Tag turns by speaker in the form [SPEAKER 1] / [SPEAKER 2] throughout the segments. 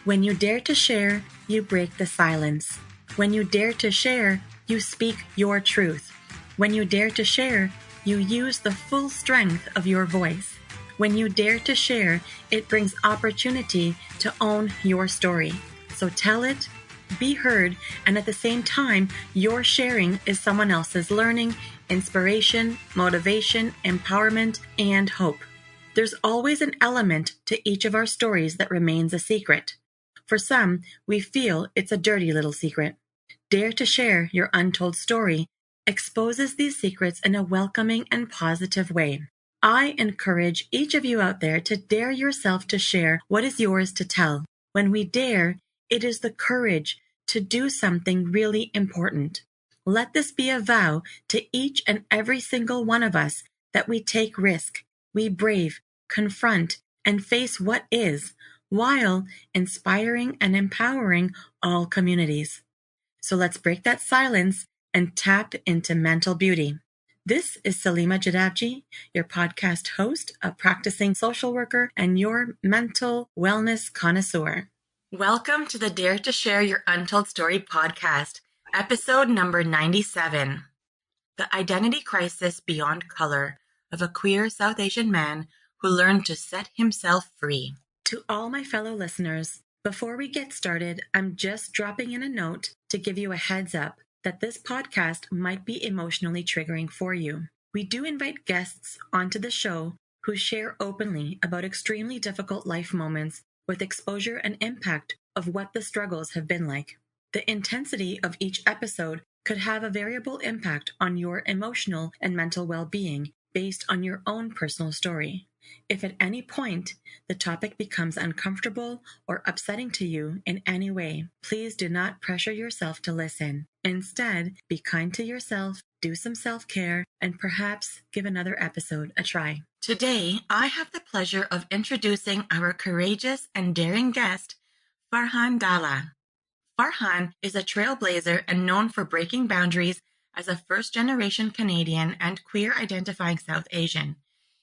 [SPEAKER 1] When you dare to share, you break the silence. When you dare to share, you speak your truth. When you dare to share, you use the full strength of your voice. When you dare to share, it brings opportunity to own your story. So tell it, be heard, and at the same time, your sharing is someone else's learning, inspiration, motivation, empowerment, and hope. There's always an element to each of our stories that remains a secret. For some, we feel it's a dirty little secret. Dare to share your untold story exposes these secrets in a welcoming and positive way. I encourage each of you out there to dare yourself to share what is yours to tell. When we dare, it is the courage to do something really important. Let this be a vow to each and every single one of us that we take risk, we brave, confront, and face what is, while inspiring and empowering all communities. So let's break that silence and tap into mental beauty. This is Salima Jadabji, your podcast host, a practicing social worker, and your mental wellness connoisseur. Welcome to the Dare to Share Your Untold Story podcast, episode number 97. The Identity Crisis Beyond Color of a Queer South Asian Man Who Learned to Set Himself Free. To all my fellow listeners, before we get started, I'm just dropping in a note to give you a heads up that this podcast might be emotionally triggering for you. We do invite guests onto the show who share openly about extremely difficult life moments with exposure and impact of what the struggles have been like. The intensity of each episode could have a variable impact on your emotional and mental well-being based on your own personal story. If at any point the topic becomes uncomfortable or upsetting to you in any way, please do not pressure yourself to listen. Instead, be kind to yourself, do some self-care, and perhaps give another episode a try. Today, I have the pleasure of introducing our courageous and daring guest, Farhan Dalla. Farhan is a trailblazer and known for breaking boundaries as a first-generation Canadian and queer-identifying South Asian.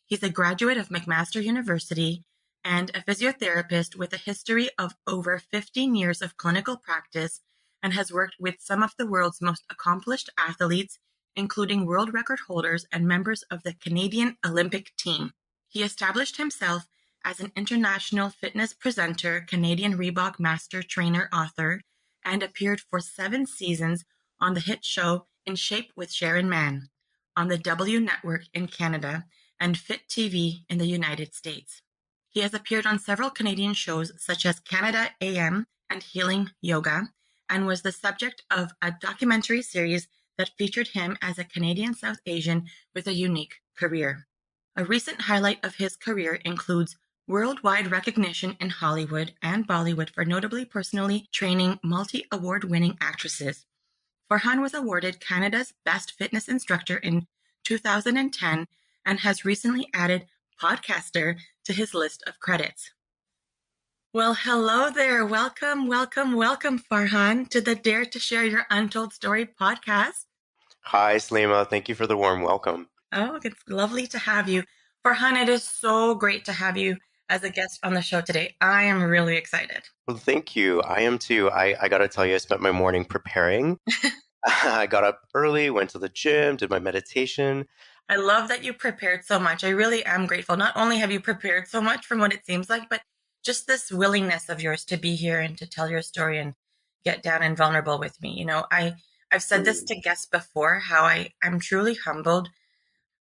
[SPEAKER 1] He's a graduate of McMaster University and a physiotherapist with a history of over 15 years of clinical practice and has worked with some of the world's most accomplished athletes, including world record holders and members of the Canadian Olympic team. He established himself as an international fitness presenter, Canadian Reebok master trainer author, and appeared for 7 seasons on the hit show In Shape with Sharon Mann on the W Network in Canada and Fit TV in the United States. He has appeared on several Canadian shows such as Canada AM and Healing Yoga, and was the subject of a documentary series that featured him as a Canadian South Asian with a unique career. A recent highlight of his career includes worldwide recognition in Hollywood and Bollywood for notably personally training multi-award-winning actresses. Farhan was awarded Canada's Best Fitness Instructor in 2010 and has recently added podcaster to his list of credits. Well, hello there. Welcome, Farhan, to the Dare to Share Your Untold Story podcast.
[SPEAKER 2] Hi, Salima. Thank you for the warm welcome.
[SPEAKER 1] Oh, it's lovely to have you. Farhan, it is so great to have you as a guest on the show today. I am really excited.
[SPEAKER 2] Well, thank you. I am too. I got to tell you, I spent my morning preparing. I got up early, went to the gym, did my meditation.
[SPEAKER 1] I love that you prepared so much. I really am grateful. Not only have you prepared so much from what it seems like, but just this willingness of yours to be here and to tell your story and get down and vulnerable with me. You know, I've said this to guests before, how I'm truly humbled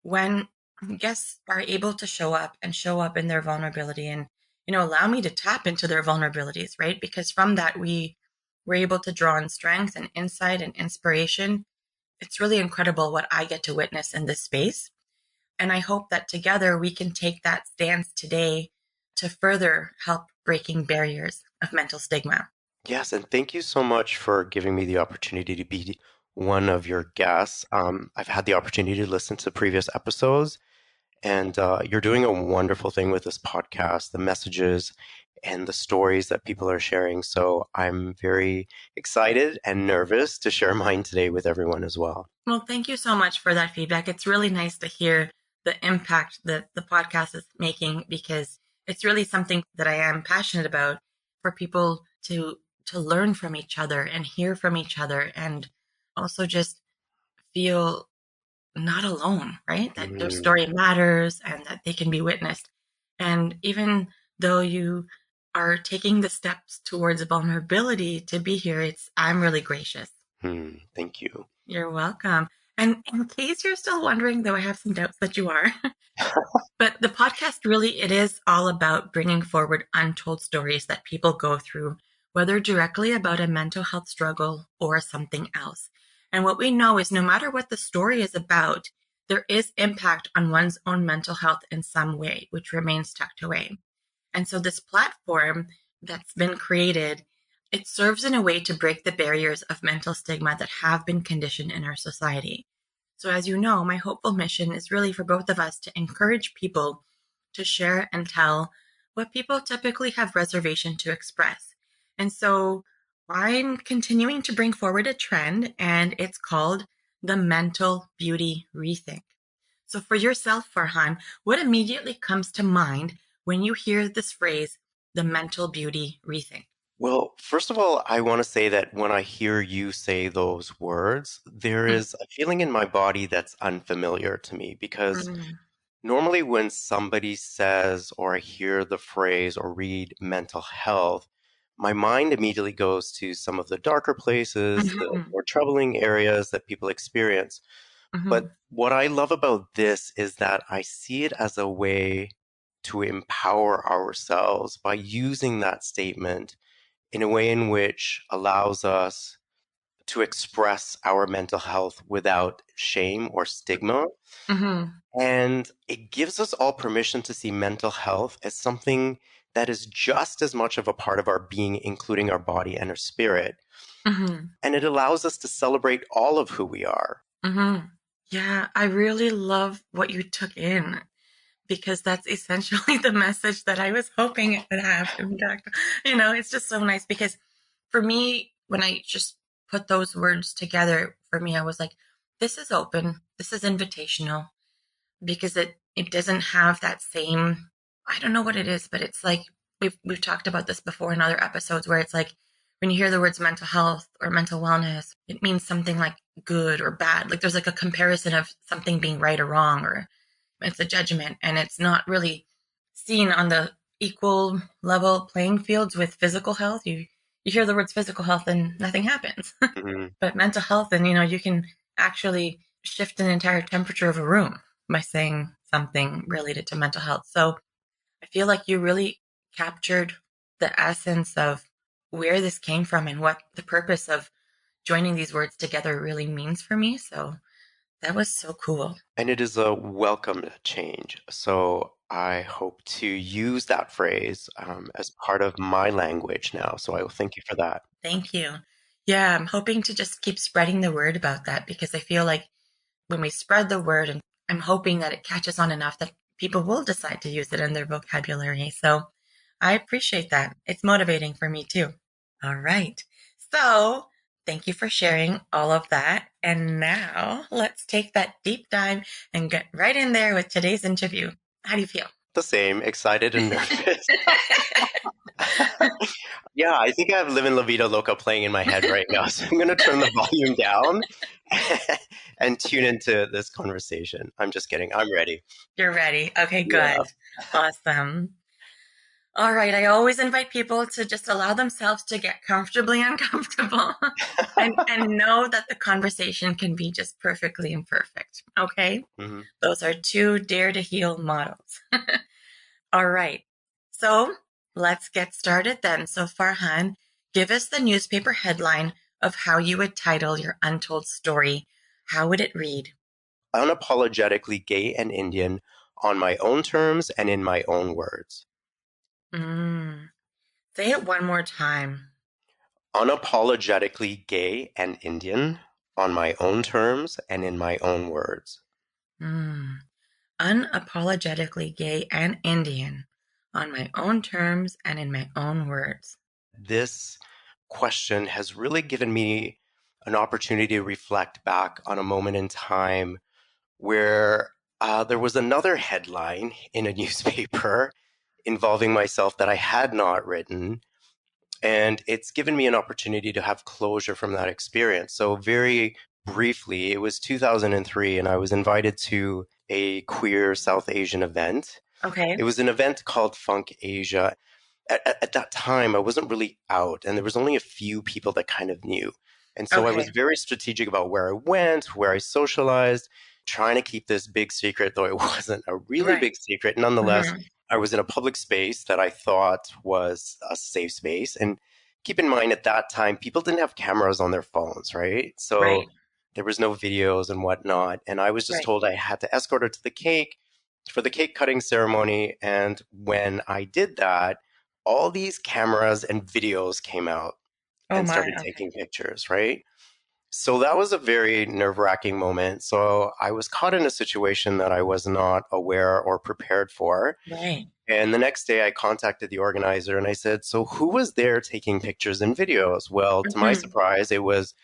[SPEAKER 1] when guests are able to show up in their vulnerability and, you know, allow me to tap into their vulnerabilities, right? Because from that, we're able to draw on strength and insight and inspiration. It's really incredible what I get to witness in this space. And I hope that together we can take that stance today to further help breaking barriers of mental stigma.
[SPEAKER 2] Yes, and thank you so much for giving me the opportunity to be one of your guests. I've had the opportunity to listen to previous episodes, and you're doing a wonderful thing with this podcast, the messages and the stories that people are sharing. So I'm very excited and nervous to share mine today with everyone as well.
[SPEAKER 1] Well, thank you so much for that feedback. It's really nice to hear the impact that the podcast is making, because it's really something that I am passionate about, for people to learn from each other and hear from each other, and also just feel not alone, right? That their
[SPEAKER 2] Mm,
[SPEAKER 1] story matters and that they can be witnessed. And even though you are taking the steps towards vulnerability to be here, I'm really gracious.
[SPEAKER 2] thank you.
[SPEAKER 1] You're welcome. And in case you're still wondering, though I have some doubts that you are, but the podcast really, it is all about bringing forward untold stories that people go through, whether directly about a mental health struggle or something else. And what we know is no matter what the story is about, there is impact on one's own mental health in some way, which remains tucked away. And so this platform that's been created, it serves in a way to break the barriers of mental stigma that have been conditioned in our society. So as you know, my hopeful mission is really for both of us to encourage people to share and tell what people typically have reservation to express. And so I'm continuing to bring forward a trend, and it's called the mental beauty rethink. So for yourself, Farhan, what immediately comes to mind when you hear this phrase, the mental beauty rethink?
[SPEAKER 2] Well, first of all, I want to say that when I hear you say those words, there is a feeling in my body that's unfamiliar to me because
[SPEAKER 1] Mm-hmm.
[SPEAKER 2] normally when somebody says or I hear the phrase or read mental health, my mind immediately goes to some of the darker places, the
[SPEAKER 1] Mm-hmm.
[SPEAKER 2] more troubling areas that people experience. But what I love about this is that I see it as a way to empower ourselves by using that statement in a way in which allows us to express our mental health without shame or stigma.
[SPEAKER 1] Mm-hmm.
[SPEAKER 2] And it gives us all permission to see mental health as something that is just as much of a part of our being, including our body and our spirit.
[SPEAKER 1] Mm-hmm.
[SPEAKER 2] And it allows us to celebrate all of who we are.
[SPEAKER 1] Mm-hmm. Yeah, I really love what you took in, because that's essentially the message that I was hoping it would have impact. It's just so nice because for me, when I just put those words together, for me, I was like, this is open, this is invitational, because it doesn't have that same, I don't know what it is, but it's like we've talked about this before in other episodes where it's like when you hear the words mental health or mental wellness, it means something like good or bad. Like there's like a comparison of something being right or wrong, or it's a judgment, and it's not really seen on the equal level playing fields with physical health. You hear the words physical health and nothing happens.
[SPEAKER 2] Mhm.
[SPEAKER 1] But mental health, and you can actually shift an entire temperature of a room by saying something related to mental health. So I feel like you really captured the essence of where this came from and what the purpose of joining these words together really means for me. So that was so cool.
[SPEAKER 2] And it is a welcome change. So I hope to use that phrase as part of my language now. So I will thank you for that.
[SPEAKER 1] Thank you. Yeah, I'm hoping to just keep spreading the word about that, because I feel like when we spread the word, and I'm hoping that it catches on enough that people will decide to use it in their vocabulary. So I appreciate that. It's motivating for me too. All right. So thank you for sharing all of that. And now let's take that deep dive and get right in there with today's interview. How do you feel?
[SPEAKER 2] The same, excited and nervous. Yeah, I think I have Livin' La Vida Loca playing in my head right now. So I'm going to turn the volume down and tune into this conversation. I'm just kidding. I'm ready.
[SPEAKER 1] You're ready. Okay,
[SPEAKER 2] Yeah.
[SPEAKER 1] good. Awesome. All right. I always invite people to just allow themselves to get comfortably uncomfortable and know that the conversation can be just perfectly imperfect. Okay.
[SPEAKER 2] Mhm.
[SPEAKER 1] Those are two Dare to Heal models. All right. So let's get started then. So, Farhan, give us the newspaper headline of how you would title your untold story. How would it read?
[SPEAKER 2] Unapologetically gay and Indian on my own terms and in my own words.
[SPEAKER 1] Mm. Say it one more time.
[SPEAKER 2] Unapologetically gay and Indian on my own terms and in my own words.
[SPEAKER 1] Mm. Unapologetically gay and Indian on my own terms and in my own words.
[SPEAKER 2] This question has really given me an opportunity to reflect back on a moment in time where there was another headline in a newspaper involving myself that I had not written. And it's given me an opportunity to have closure from that experience. So, very briefly, it was 2003, and I was invited to a queer South Asian event.
[SPEAKER 1] Okay.
[SPEAKER 2] It was an event called Funk Asia. At that time, I wasn't really out, and there was only a few people that kind of knew. And so I
[SPEAKER 1] Okay.
[SPEAKER 2] was very strategic about where I went, where I socialized, trying to keep this big secret, though it wasn't a really
[SPEAKER 1] Right.
[SPEAKER 2] big secret. Nonetheless,
[SPEAKER 1] Hmm.
[SPEAKER 2] I was in a public space that I thought was a safe space. And keep in mind, at that time, people didn't have cameras on their phones, right? So
[SPEAKER 1] Right.
[SPEAKER 2] there was no videos and whatnot. And I was just
[SPEAKER 1] Right.
[SPEAKER 2] told I had to escort her to the cake for the cake cutting ceremony. And when I did that, all these cameras and videos came out
[SPEAKER 1] Oh
[SPEAKER 2] and
[SPEAKER 1] my.
[SPEAKER 2] started
[SPEAKER 1] Okay.
[SPEAKER 2] taking pictures, right? So that was a very nerve wracking moment. So I was caught in a situation that I was not aware or prepared for.
[SPEAKER 1] Right.
[SPEAKER 2] And the next day I contacted the organizer and I said, "So who was there taking pictures and videos?" Well, to my
[SPEAKER 1] Hmm.
[SPEAKER 2] surprise, it was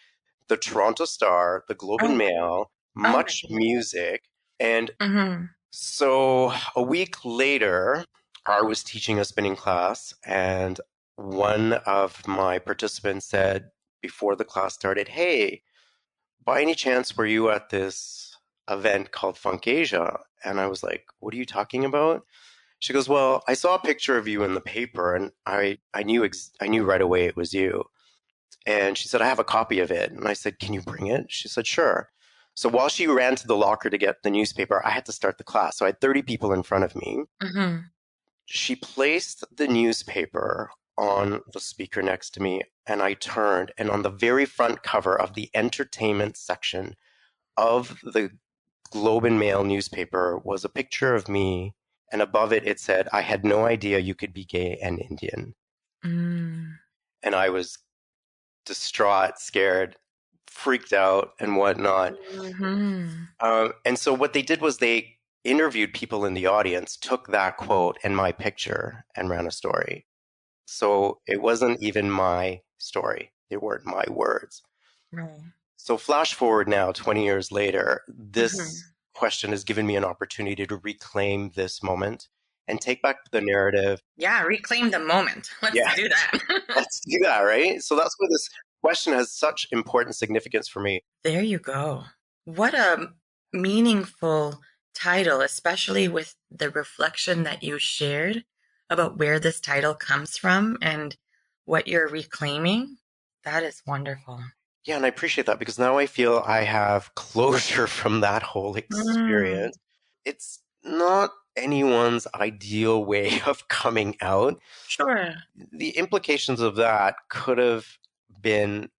[SPEAKER 2] the Toronto Star, the Globe and
[SPEAKER 1] Oh.
[SPEAKER 2] Mail,
[SPEAKER 1] Oh my
[SPEAKER 2] Much
[SPEAKER 1] goodness.
[SPEAKER 2] Music. And
[SPEAKER 1] Hmm.
[SPEAKER 2] so a week later, I was teaching a spinning class, and one of my participants said before the class started, "Hey, by any chance, were you at this event called Funk Asia?" And I was like, "What are you talking about?" She goes, "Well, I saw a picture of you in the paper, and I knew right away it was you." And she said, "I have a copy of it." And I said, "Can you bring it?" She said, "Sure." So while she ran to the locker to get the newspaper, I had to start the class. So I had 30 people in front of me.
[SPEAKER 1] Hmm.
[SPEAKER 2] She placed the newspaper on the speaker next to me, and I turned, and on the very front cover of the entertainment section of the Globe and Mail newspaper was a picture of me, and above it, it said, "I had no idea you could be gay and Indian."
[SPEAKER 1] Mm.
[SPEAKER 2] And I was distraught, scared, freaked out, and whatnot.
[SPEAKER 1] Hmm.
[SPEAKER 2] And so what they did was they interviewed people in the audience, took that quote and my picture, and ran a story. So it wasn't even my story. They weren't my words.
[SPEAKER 1] Right.
[SPEAKER 2] So flash forward now, 20 years later, this
[SPEAKER 1] Hmm.
[SPEAKER 2] question has given me an opportunity to reclaim this moment and take back the narrative.
[SPEAKER 1] Yeah, reclaim the moment. Let's
[SPEAKER 2] Yeah,
[SPEAKER 1] do that.
[SPEAKER 2] let's do that, right? So that's why this question has such important significance for me.
[SPEAKER 1] There you go. What a meaningful title, especially with the reflection that you shared about where this title comes from and what you're reclaiming. That is wonderful.
[SPEAKER 2] Yeah, and I appreciate that because now I feel I have closure from that whole
[SPEAKER 1] Mm,
[SPEAKER 2] experience. It's not anyone's ideal way of coming out.
[SPEAKER 1] sure.
[SPEAKER 2] The implications of that could have been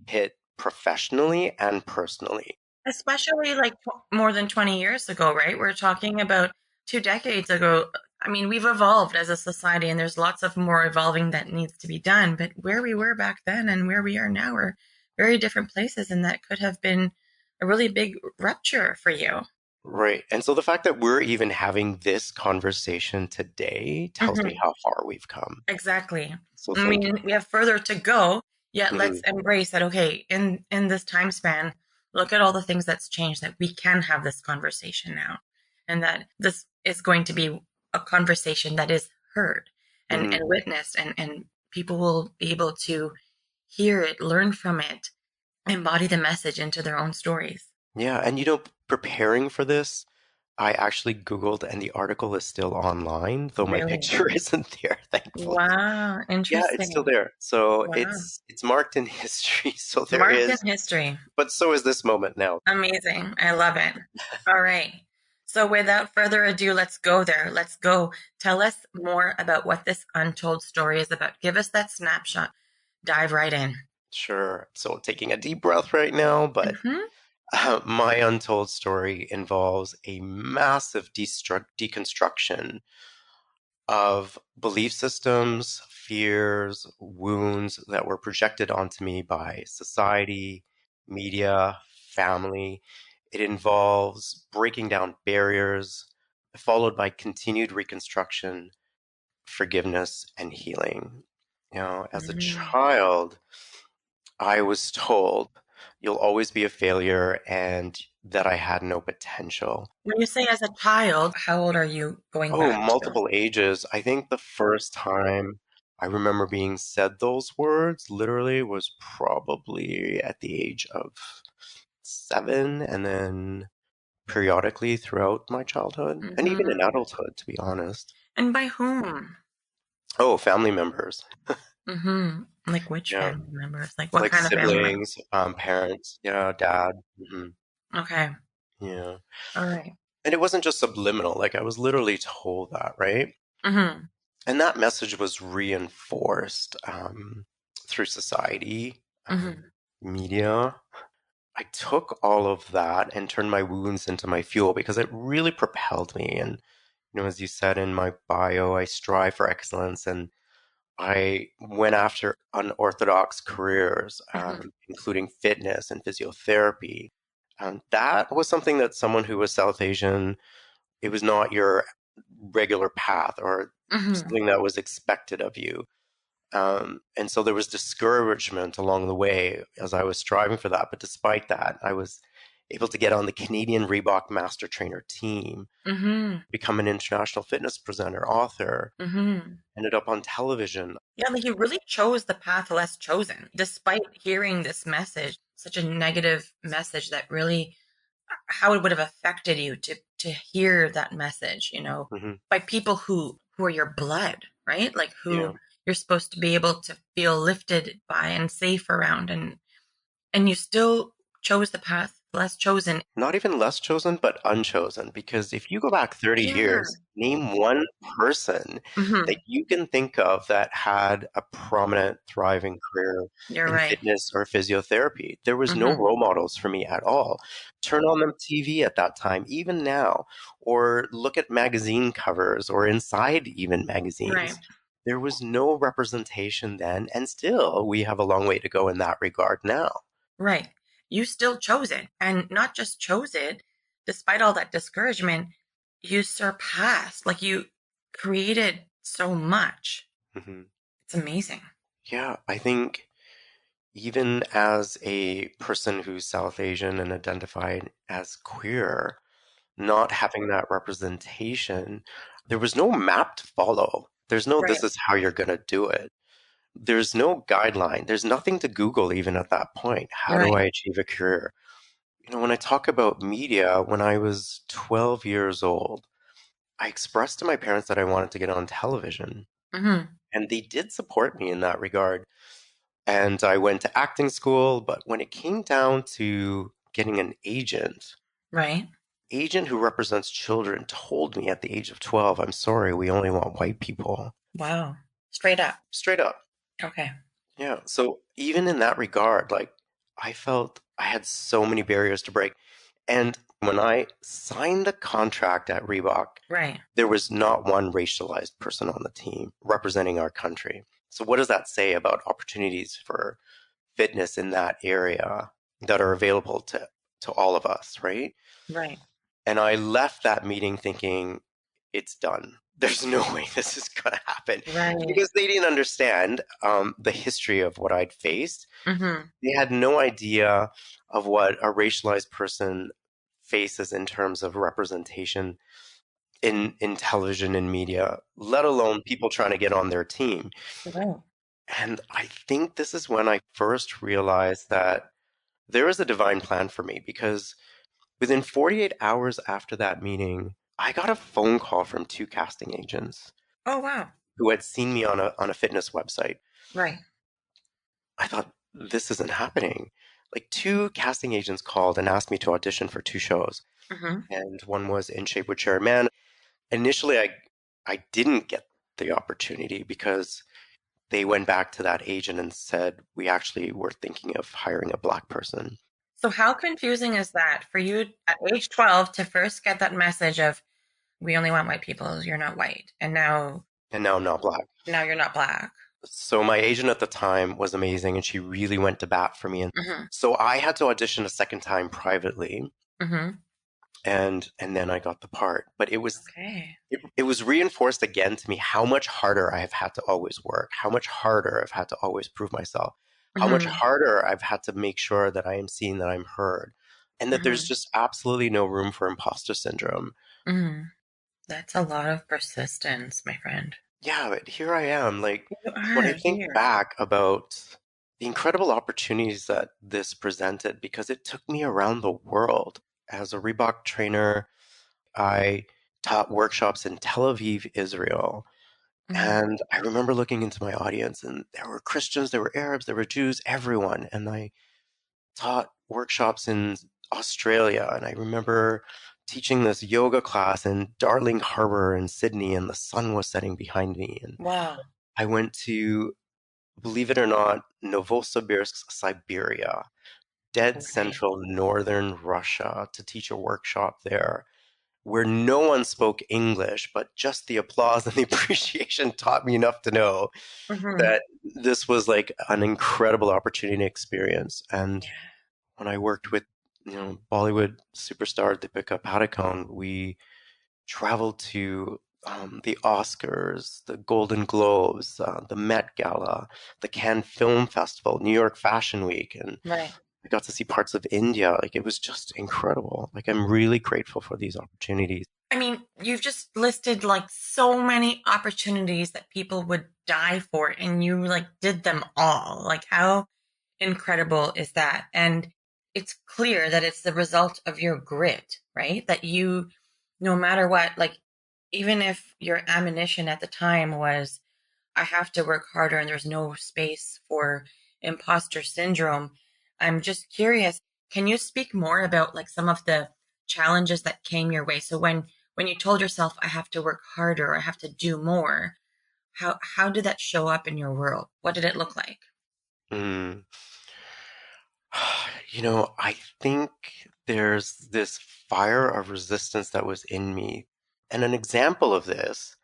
[SPEAKER 2] hit professionally and personally.
[SPEAKER 1] Especially like more than 20 years ago, right? We're talking about 2 decades ago. I mean, we've evolved as a society and there's lots of more evolving that needs to be done. But where we were back then and where we are now are very different places. And that could have been a really big rupture for you.
[SPEAKER 2] Right. And so the fact that we're even having this conversation today tells me
[SPEAKER 1] Hmm.
[SPEAKER 2] how far we've come.
[SPEAKER 1] Exactly.
[SPEAKER 2] So
[SPEAKER 1] I
[SPEAKER 2] thank you.
[SPEAKER 1] mean, we have further to go, yet let's
[SPEAKER 2] Mhm.
[SPEAKER 1] embrace that, okay, in this time span, look at all the things that's changed, that we can have this conversation now. And that this is going to be a conversation that is heard and
[SPEAKER 2] Mhm.
[SPEAKER 1] witnessed, and people will be able to hear it, learn from it, embody the message into their own stories.
[SPEAKER 2] Yeah, and preparing for this, I actually Googled and the article is still online, though my
[SPEAKER 1] Really?
[SPEAKER 2] picture isn't there, thankfully.
[SPEAKER 1] Wow,
[SPEAKER 2] Yeah, it's still
[SPEAKER 1] interesting.
[SPEAKER 2] there. So
[SPEAKER 1] Wow.
[SPEAKER 2] it's marked in history. So there
[SPEAKER 1] Marked in
[SPEAKER 2] is,
[SPEAKER 1] history.
[SPEAKER 2] but so is this moment now.
[SPEAKER 1] Amazing. I love it. All right. So without further ado, let's go there. Let's go. Tell us more about what this untold story is about. Give us that snapshot. Dive right in.
[SPEAKER 2] Sure. So taking a deep breath right now, but
[SPEAKER 1] Hmm.
[SPEAKER 2] my untold story involves a massive deconstruction of belief systems, fears, wounds that were projected onto me by society, media, family. It involves breaking down barriers, followed by continued reconstruction, forgiveness, and healing. As a
[SPEAKER 1] Mm.
[SPEAKER 2] child, I was told you'll always be a failure and that I had no potential.
[SPEAKER 1] When you say as a child, how old are you going
[SPEAKER 2] Oh,
[SPEAKER 1] back to?
[SPEAKER 2] multiple ages. I think the first time I remember being said those words literally was probably at the age of 7, and then periodically throughout my childhood and even in
[SPEAKER 1] Mm-hmm.
[SPEAKER 2] adulthood, to be honest.
[SPEAKER 1] And by whom?
[SPEAKER 2] Oh, family members.
[SPEAKER 1] Mm-hmm. Like which
[SPEAKER 2] Yeah,
[SPEAKER 1] family members? Like what
[SPEAKER 2] like
[SPEAKER 1] kind of family members?
[SPEAKER 2] siblings, parents, dad.
[SPEAKER 1] Okay.
[SPEAKER 2] Yeah.
[SPEAKER 1] All right.
[SPEAKER 2] And it wasn't just subliminal, like I was literally told that, right?
[SPEAKER 1] Mm-hmm.
[SPEAKER 2] And that message was reinforced through society,
[SPEAKER 1] Mm-hmm.
[SPEAKER 2] media. I took all of that and turned my wounds into my fuel because it really propelled me. And, as you said in my bio, I strive for excellence and I went after unorthodox careers,
[SPEAKER 1] Mm-hmm.
[SPEAKER 2] including fitness and physiotherapy. That was something that someone who was South Asian, it was not your regular path or
[SPEAKER 1] Mm-hmm.
[SPEAKER 2] something that was expected of you. And so there was discouragement along the way as I was striving for that. But despite that, I was able to get on the Canadian Reebok Master Trainer team,
[SPEAKER 1] Mm-hmm.
[SPEAKER 2] become an international fitness presenter, author,
[SPEAKER 1] Mm-hmm.
[SPEAKER 2] ended up on television.
[SPEAKER 1] Yeah, like you really chose the path less chosen, despite hearing this message, such a negative message that really how it would have affected you to hear that message,
[SPEAKER 2] Hmm.
[SPEAKER 1] by people who are your blood, right? Like
[SPEAKER 2] Yeah.
[SPEAKER 1] who you're supposed to be able to feel lifted by and safe around, and you still chose the path less chosen.
[SPEAKER 2] Not even less chosen, but unchosen. Because if you go back 30
[SPEAKER 1] Yeah.
[SPEAKER 2] years, name one person that
[SPEAKER 1] Hmm.
[SPEAKER 2] you can think of that had a prominent, thriving career
[SPEAKER 1] You're
[SPEAKER 2] in
[SPEAKER 1] right.
[SPEAKER 2] fitness or physiotherapy. There was no
[SPEAKER 1] Hmm.
[SPEAKER 2] role models for me at all. Turn on the TV at that time, even now, or look at magazine covers or inside even
[SPEAKER 1] Right.
[SPEAKER 2] magazines. There was no representation then, and still we have a long way to go in that regard now.
[SPEAKER 1] Right. You still chose it, and not just chose it, despite all that discouragement, you surpassed, like you created so much.
[SPEAKER 2] Mhm.
[SPEAKER 1] It's amazing.
[SPEAKER 2] Yeah, I think even as a person who's South Asian and identified as queer, not having that representation, there was no map to follow. There's no,
[SPEAKER 1] Right.
[SPEAKER 2] this is how you're going to do it. There's no guideline. There's nothing to Google even at that point. How do
[SPEAKER 1] Right.
[SPEAKER 2] I achieve a career? When I talk about media, when I was 12 years old, I expressed to my parents that I wanted to get on television,
[SPEAKER 1] Hmm.
[SPEAKER 2] and they did support me in that regard. And I went to acting school, but when it came down to getting an
[SPEAKER 1] Right.
[SPEAKER 2] agent who represents children told me at the age of 12, I'm sorry, we only want white people.
[SPEAKER 1] Wow. Straight up.
[SPEAKER 2] Straight up.
[SPEAKER 1] Okay.
[SPEAKER 2] Yeah. So even in that regard, like I felt I had so many barriers to break. And when I signed the contract at Reebok,
[SPEAKER 1] Right.
[SPEAKER 2] there was not one racialized person on the team representing our country. So what does that say about opportunities for fitness in that area that are available to all of us, right?
[SPEAKER 1] Right.
[SPEAKER 2] And I left that meeting thinking it's done. There's no way this is going to happen
[SPEAKER 1] Right.
[SPEAKER 2] because they didn't understand the history of what I'd faced.
[SPEAKER 1] Hmm.
[SPEAKER 2] They had no idea of what a racialized person faces in terms of representation in television and media, let alone people trying to get on their team.
[SPEAKER 1] Right.
[SPEAKER 2] And I think this is when I first realized that there is a divine plan for me because within 48 hours after that meeting, I got a phone call from two casting agents
[SPEAKER 1] Oh, wow.
[SPEAKER 2] who had seen me on a fitness website.
[SPEAKER 1] Right.
[SPEAKER 2] I thought, this isn't happening. Like two casting agents called and asked me to audition for two shows.
[SPEAKER 1] Hmm.
[SPEAKER 2] And one was In Shape with Chair Man. Initially, I didn't get the opportunity because they went back to that agent and said, we actually were thinking of hiring a black person.
[SPEAKER 1] So how confusing is that for you at age 12 to first get that message of we only want white people, you're not white, and
[SPEAKER 2] And now I'm not black.
[SPEAKER 1] now you're not black.
[SPEAKER 2] So my agent at the time was amazing and she really went to bat for me. And
[SPEAKER 1] Hmm.
[SPEAKER 2] so I had to audition a second time privately
[SPEAKER 1] Hmm.
[SPEAKER 2] and then I got the part. But
[SPEAKER 1] Okay.
[SPEAKER 2] it was reinforced again to me how much harder I have had to always work, how much harder I've had to always prove myself, how much
[SPEAKER 1] Hmm.
[SPEAKER 2] harder I've had to make sure that I am seen, that I'm heard, and that there's
[SPEAKER 1] Hmm.
[SPEAKER 2] just absolutely no room for imposter syndrome.
[SPEAKER 1] Hmm. That's a lot of persistence, my friend.
[SPEAKER 2] yeah, but here I am. Like,
[SPEAKER 1] You
[SPEAKER 2] when I
[SPEAKER 1] are
[SPEAKER 2] think
[SPEAKER 1] here.
[SPEAKER 2] back about the incredible opportunities that this presented, because it took me around the world as a Reebok trainer. I taught workshops in Tel Aviv, Israel.
[SPEAKER 1] Mhm.
[SPEAKER 2] And I remember looking into my audience, and there were Christians, there were Arabs, there were Jews, everyone. And I taught workshops in Australia. And I remember teaching this yoga class in Darling Harbour in Sydney, and the sun was setting behind me. And
[SPEAKER 1] Wow.
[SPEAKER 2] I went to, believe it or not, Novosibirsk, Siberia, dead
[SPEAKER 1] Okay.
[SPEAKER 2] central northern Russia, to teach a workshop there where no one spoke English, but just the applause and the appreciation taught me enough to know
[SPEAKER 1] Hmm.
[SPEAKER 2] that this was like an incredible opportunity and experience. And
[SPEAKER 1] Yeah.
[SPEAKER 2] when I worked with, Bollywood superstar Deepika Padukone, we traveled to the Oscars, the Golden Globes, the Met Gala, the Cannes Film Festival, New York Fashion Week, and
[SPEAKER 1] Right.
[SPEAKER 2] I got to see parts of India. Like, it was just incredible. Like, I'm really grateful for these opportunities.
[SPEAKER 1] I mean, you've just listed like so many opportunities that people would die for, and you like did them all. Like, how incredible is that? And it's clear that it's the result of your grit, right? That you, no matter what, like, even if your ammunition at the time was, I have to work harder and there's no space for imposter syndrome. I'm just curious, can you speak more about like some of the challenges that came your way? So when you told yourself I have to work harder, I have to do more, how did that show up in your world? What did it look like?
[SPEAKER 2] Mm. I think there's this fire of resistance that was in me. And an example of this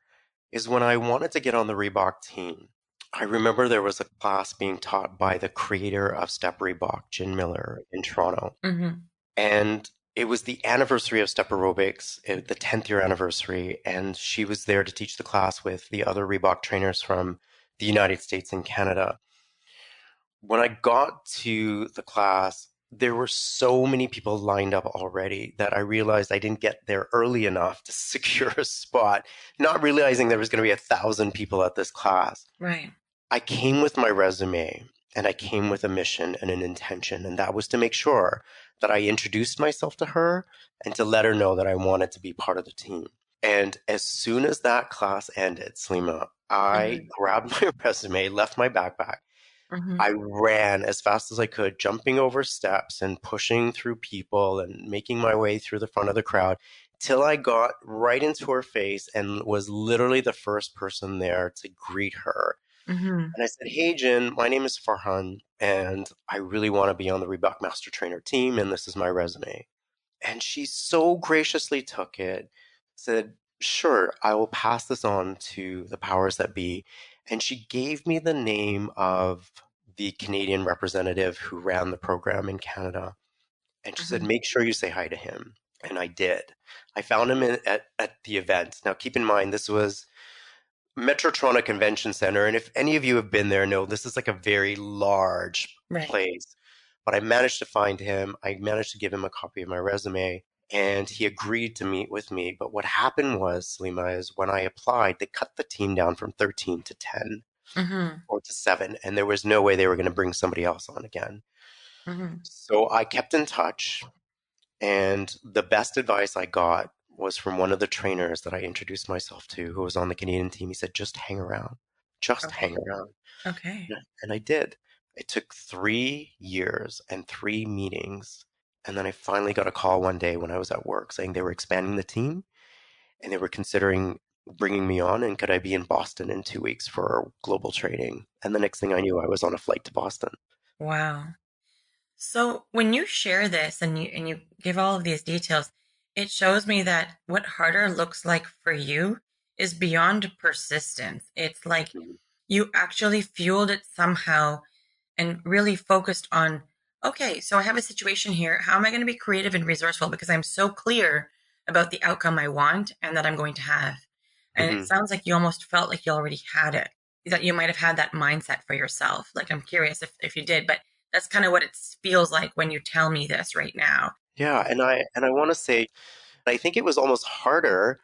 [SPEAKER 2] is when I wanted to get on the Reebok team. I remember there was a class being taught by the creator of Step Reebok, Jin Miller, in Toronto.
[SPEAKER 1] Mm-hmm.
[SPEAKER 2] And it was the anniversary of Step Aerobics, the 10th year anniversary. And she was there to teach the class with the other Reebok trainers from the United States and Canada. When I got to the class, there were so many people lined up already that I realized I didn't get there early enough to secure a spot, not realizing there was going to be 1,000 people at this class.
[SPEAKER 1] Right.
[SPEAKER 2] I came with my resume and I came with a mission and an intention, and that was to make sure that I introduced myself to her and to let her know that I wanted to be part of the team. And as soon as that class ended, Slima, I
[SPEAKER 1] Mm-hmm.
[SPEAKER 2] grabbed my resume, left my backpack.
[SPEAKER 1] Mm-hmm.
[SPEAKER 2] I ran as fast as I could, jumping over steps and pushing through people and making my way through the front of the crowd till I got right into her face and was literally the first person there to greet her.
[SPEAKER 1] Mm-hmm.
[SPEAKER 2] And I said, "Hey, Jen, my name is Farhan, and I really want to be on the Reebok Master Trainer team, and this is my resume." And she so graciously took it, said, "Sure, I will pass this on to the powers that be." And she gave me the name of the Canadian representative who ran the program in Canada. And she said,
[SPEAKER 1] Mm-hmm.
[SPEAKER 2] "Make sure you say hi to him." And I did. I found him at the event. Now, keep in mind, this was Metrotronic Convention Center. And if any of you have been there, know this is like a very large
[SPEAKER 1] Right.
[SPEAKER 2] place. But I managed to find him. I managed to give him a copy of my resume, and he agreed to meet with me. But what happened was, Salima, is when I applied, they cut the team down from 13 to 10
[SPEAKER 1] Mm-hmm.
[SPEAKER 2] or to 7, and there was no way they were going to bring somebody else on again.
[SPEAKER 1] Mm-hmm.
[SPEAKER 2] So I kept in touch, and the best advice I got was from one of the trainers that I introduced myself to, who was on the Canadian team. He said, "Just hang around. Just hang
[SPEAKER 1] Okay.
[SPEAKER 2] around."
[SPEAKER 1] Okay.
[SPEAKER 2] Yeah, and I did. It took 3 years and 3 meetings. And then I finally got a call one day when I was at work saying they were expanding the team and they were considering bringing me on. And could I be in Boston in 2 weeks for global training? And the next thing I knew, I was on a flight to Boston.
[SPEAKER 1] Wow. So when you share this and you give all of these details, it shows me that what harder looks like for you is beyond persistence. It's like
[SPEAKER 2] Mhm.
[SPEAKER 1] you actually fueled it somehow and really focused on, okay, so I have a situation here. How am I going to be creative and resourceful? Because I'm so clear about the outcome I want and that I'm going to have. And it
[SPEAKER 2] Mhm.
[SPEAKER 1] sounds like you almost felt like you already had it, that you might have had that mindset for yourself. Like, I'm curious if you did, but that's kind of what it feels like when you tell me this right now.
[SPEAKER 2] Yeah, and I want to say I think it was almost harder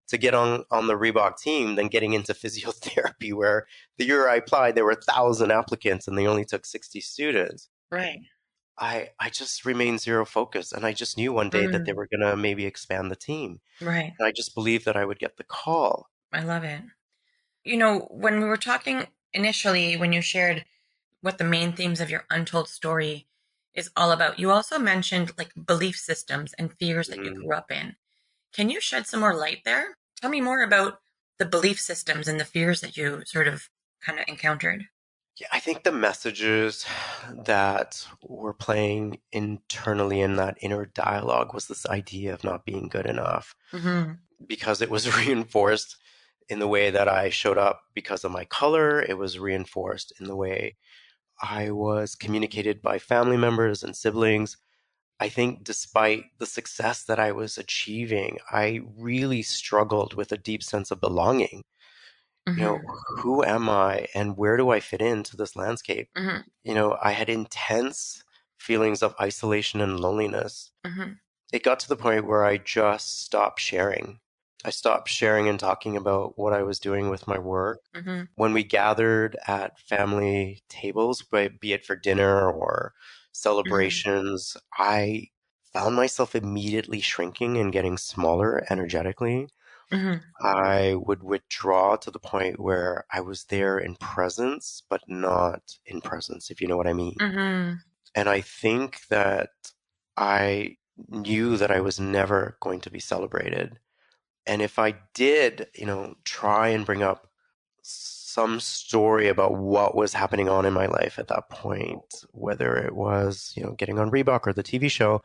[SPEAKER 2] to get on the Reebok team than getting into physiotherapy, where the year I applied, there were 1,000 applicants and they only took 60 students.
[SPEAKER 1] Right.
[SPEAKER 2] I just remained zero focused. And I just knew one day that they
[SPEAKER 1] Mm,
[SPEAKER 2] were going to maybe expand the team.
[SPEAKER 1] right.
[SPEAKER 2] And I just believed that I would get the call.
[SPEAKER 1] I love it. When we were talking initially, when you shared what the main themes of your untold story is all about, you also mentioned like belief systems and fears that you
[SPEAKER 2] Mm.
[SPEAKER 1] grew up in. Can you shed some more light there? Tell me more about the belief systems and the fears that you sort of kind of encountered.
[SPEAKER 2] Yeah, I think the messages that were playing internally in that inner dialogue was this idea of not being good enough,
[SPEAKER 1] Mm-hmm.
[SPEAKER 2] because it was reinforced in the way that I showed up because of my color. It was reinforced in the way I was communicated by family members and siblings. I think despite the success that I was achieving, I really struggled with a deep sense of belonging. You know,
[SPEAKER 1] Mm-hmm.
[SPEAKER 2] who am I and where do I fit into this landscape?
[SPEAKER 1] Mm-hmm.
[SPEAKER 2] I had intense feelings of isolation and loneliness.
[SPEAKER 1] Mm-hmm.
[SPEAKER 2] It got to the point where I just stopped sharing. I stopped sharing and talking about what I was doing with my work.
[SPEAKER 1] Mm-hmm.
[SPEAKER 2] When we gathered at family tables, be it for dinner or
[SPEAKER 1] Mm-hmm.
[SPEAKER 2] celebrations, I found myself immediately shrinking and getting smaller energetically.
[SPEAKER 1] Mm-hmm.
[SPEAKER 2] I would withdraw to the point where I was there in presence, but not in presence, if you know what I mean.
[SPEAKER 1] Mm-hmm.
[SPEAKER 2] And I think that I knew that I was never going to be celebrated. And if I did, try and bring up some story about what was happening on in my life at that point, whether it was, getting on Reebok or the TV show,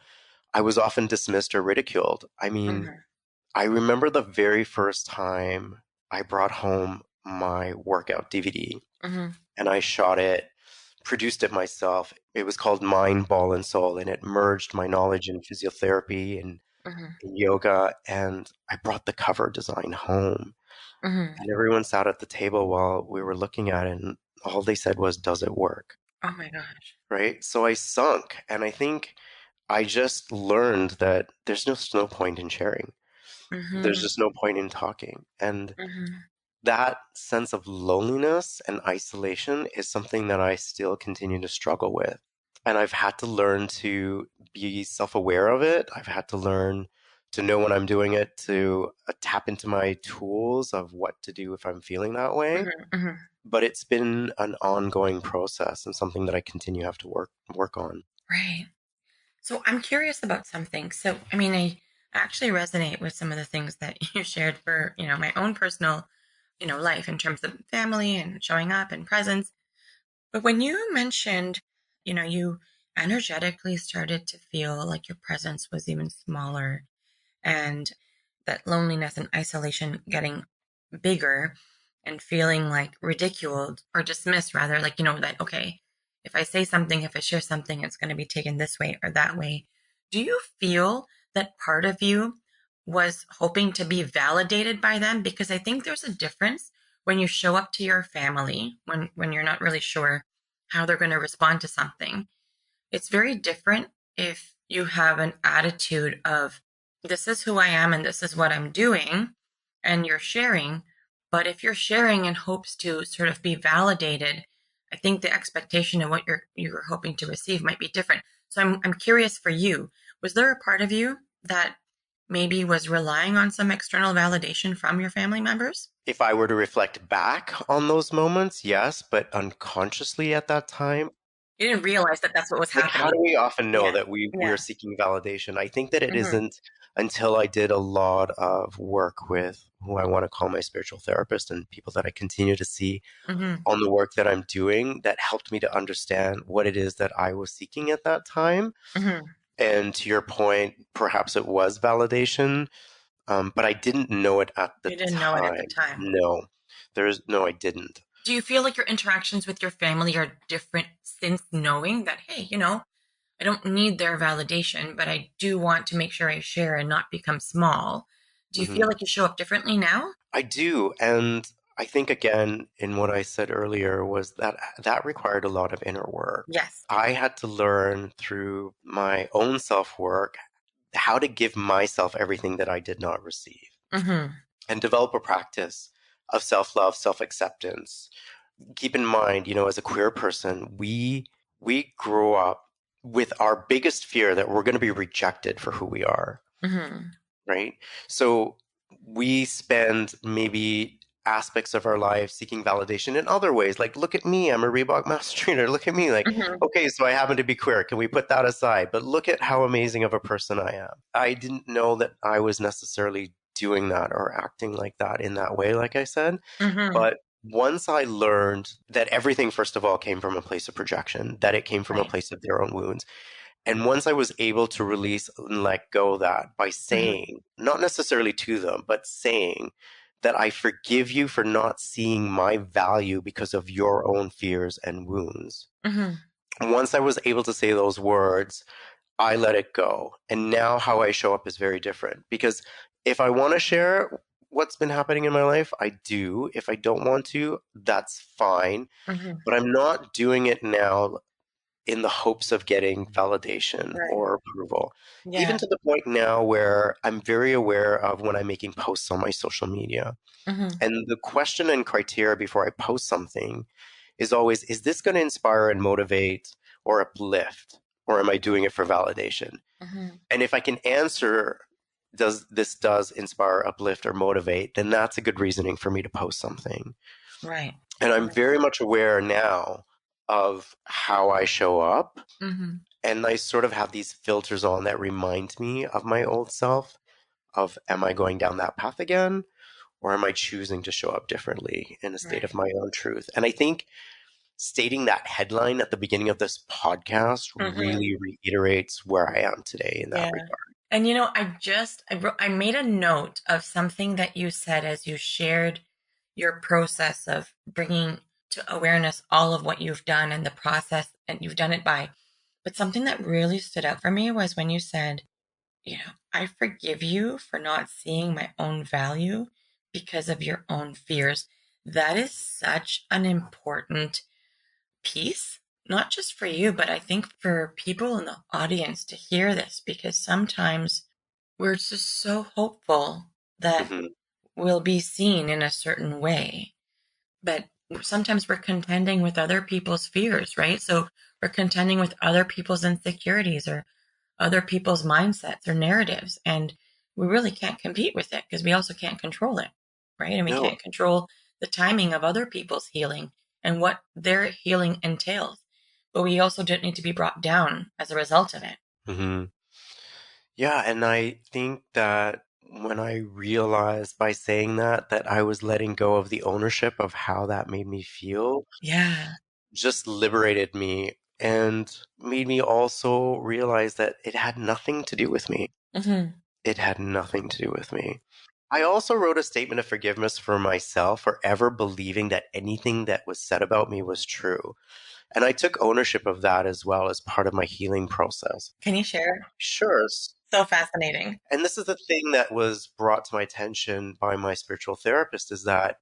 [SPEAKER 2] I was often dismissed or ridiculed. I mean,
[SPEAKER 1] Mm-hmm.
[SPEAKER 2] I remember the very first time I brought home my workout DVD
[SPEAKER 1] Mm-hmm.
[SPEAKER 2] and I shot it, produced it myself. It was called Mind, Ball, and Soul, and it merged my knowledge in physiotherapy and
[SPEAKER 1] Mm-hmm.
[SPEAKER 2] in yoga. And I brought the cover design home,
[SPEAKER 1] Mm-hmm.
[SPEAKER 2] and everyone sat at the table while we were looking at it, and all they said was, "Does it work?"
[SPEAKER 1] Oh my gosh.
[SPEAKER 2] Right? So I sunk, and I think I just learned that there's just no point in sharing. There's
[SPEAKER 1] Mm-hmm.
[SPEAKER 2] just no point in talking. And
[SPEAKER 1] Mm-hmm.
[SPEAKER 2] that sense of loneliness and isolation is something that I still continue to struggle with. And I've had to learn to be self aware of it. I've had to learn to know when I'm doing it, to tap into my tools of what to do if I'm feeling that way.
[SPEAKER 1] Mm-hmm. Mm-hmm.
[SPEAKER 2] But it's been an ongoing process and something that I continue to have to work on.
[SPEAKER 1] Right. So I'm curious about something. So, I actually resonate with some of the things that you shared for, my own personal, life in terms of family and showing up and presence. But when you mentioned, you energetically started to feel like your presence was even smaller and that loneliness and isolation getting bigger and feeling like ridiculed or dismissed rather, like, that, okay, if I say something, if I share something, it's going to be taken this way or that way. Do you feel that part of you was hoping to be validated by them? Because I think there's a difference when you show up to your family, when you're not really sure how they're going to respond to something. It's very different if you have an attitude of, this is who I am and this is what I'm doing, and you're sharing. But if you're sharing in hopes to sort of be validated, I think the expectation of what you're hoping to receive might be different. So I'm curious for you, was there a part of you that maybe was relying on some external validation from your family members?
[SPEAKER 2] If I were to reflect back on those moments, yes, but unconsciously at that time,
[SPEAKER 1] You didn't realize that that's what was
[SPEAKER 2] like, how do
[SPEAKER 1] happening.
[SPEAKER 2] we often know
[SPEAKER 1] Yeah.
[SPEAKER 2] that we
[SPEAKER 1] Yeah.
[SPEAKER 2] are seeking validation? I think that it
[SPEAKER 1] Hmm.
[SPEAKER 2] isn't until I did a lot of work with who I want to call my spiritual therapist and people that I continue to see
[SPEAKER 1] Hmm.
[SPEAKER 2] on the work that I'm doing that helped me to understand what it is that I was seeking at that time.
[SPEAKER 1] Hmm.
[SPEAKER 2] And to your point, perhaps it was validation, but I didn't know it at the
[SPEAKER 1] You didn't know it at the
[SPEAKER 2] time.
[SPEAKER 1] time.
[SPEAKER 2] No, I didn't.
[SPEAKER 1] Do you feel like your interactions with your family are different since knowing that, hey, I don't need their validation, but I do want to make sure I share and not become small? Do you feel
[SPEAKER 2] Mhm.
[SPEAKER 1] like you show up differently now?
[SPEAKER 2] I do, and I think again in what I said earlier was that that required a lot of inner work.
[SPEAKER 1] Yes.
[SPEAKER 2] I had to learn through my own self-work how to give myself everything that I did not receive.
[SPEAKER 1] Hmm.
[SPEAKER 2] and develop a practice of self-love, self-acceptance. Keep in mind, as a queer person, we grow up with our biggest fear that we're going to be rejected for who we are, right? So we spend maybe aspects of our life seeking validation in other ways. Like, look at me, I'm a Reebok master trainer. Look at me. Like, okay, so I happen to be queer. Can we put that aside? But look at how amazing of a person I am. I didn't know that I was necessarily doing that or acting like that in that way, like I said. But once I learned that everything, first of all, came from a place of projection, that it came from a place of their own wounds. And once I was able to release and let go of that by saying, not necessarily to them, but saying that I forgive you for not seeing my value because of your own fears and wounds. Once I was able to say those words, I let it go. And now how I show up is very different, because if I want to share what's been happening in my life, I do. If I don't want to, that's fine. But I'm not doing it now in the hopes of getting validation or approval. Even to the point now where I'm very aware of when I'm making posts on my social media. And the question and criteria before I post something is always, is this going to inspire and motivate or uplift? Or am I doing it for validation? And if I can answer, does inspire, uplift, or motivate, then that's a good reasoning for me to post something.
[SPEAKER 1] Right.
[SPEAKER 2] And I'm very much aware now of how I show up. And I sort of have these filters on that remind me of my old self, of am I going down that path again? Or am I choosing to show up differently in a state of my own truth? And I think stating that headline at the beginning of this podcast really reiterates where I am today in that regard.
[SPEAKER 1] And I made a note of something that you said as you shared your process of bringing to awareness all of what you've done and the process and you've done it by. But something that really stood out for me was when you said, I forgive you for not seeing my own value because of your own fears. That is such an important piece, not just for you, but I think for people in the audience to hear this, because sometimes we're just so hopeful that we'll be seen in a certain way. But sometimes we're contending with other people's fears, right? So we're contending with other people's insecurities or other people's mindsets or narratives. And we really can't compete with it because we also can't control it, right? And we can't control the timing of other people's healing and what their healing entails. But we also don't need to be brought down as a result of it.
[SPEAKER 2] Yeah, and I think that when I realized by saying that I was letting go of the ownership of how that made me feel, just liberated me and made me also realize that it had nothing to do with me. It had nothing to do with me. I also wrote a statement of forgiveness for myself for ever believing that anything that was said about me was true. And I took ownership of that as well as part of my healing process.
[SPEAKER 1] Can you share?
[SPEAKER 2] Sure.
[SPEAKER 1] So fascinating.
[SPEAKER 2] And this is the thing that was brought to my attention by my spiritual therapist, is that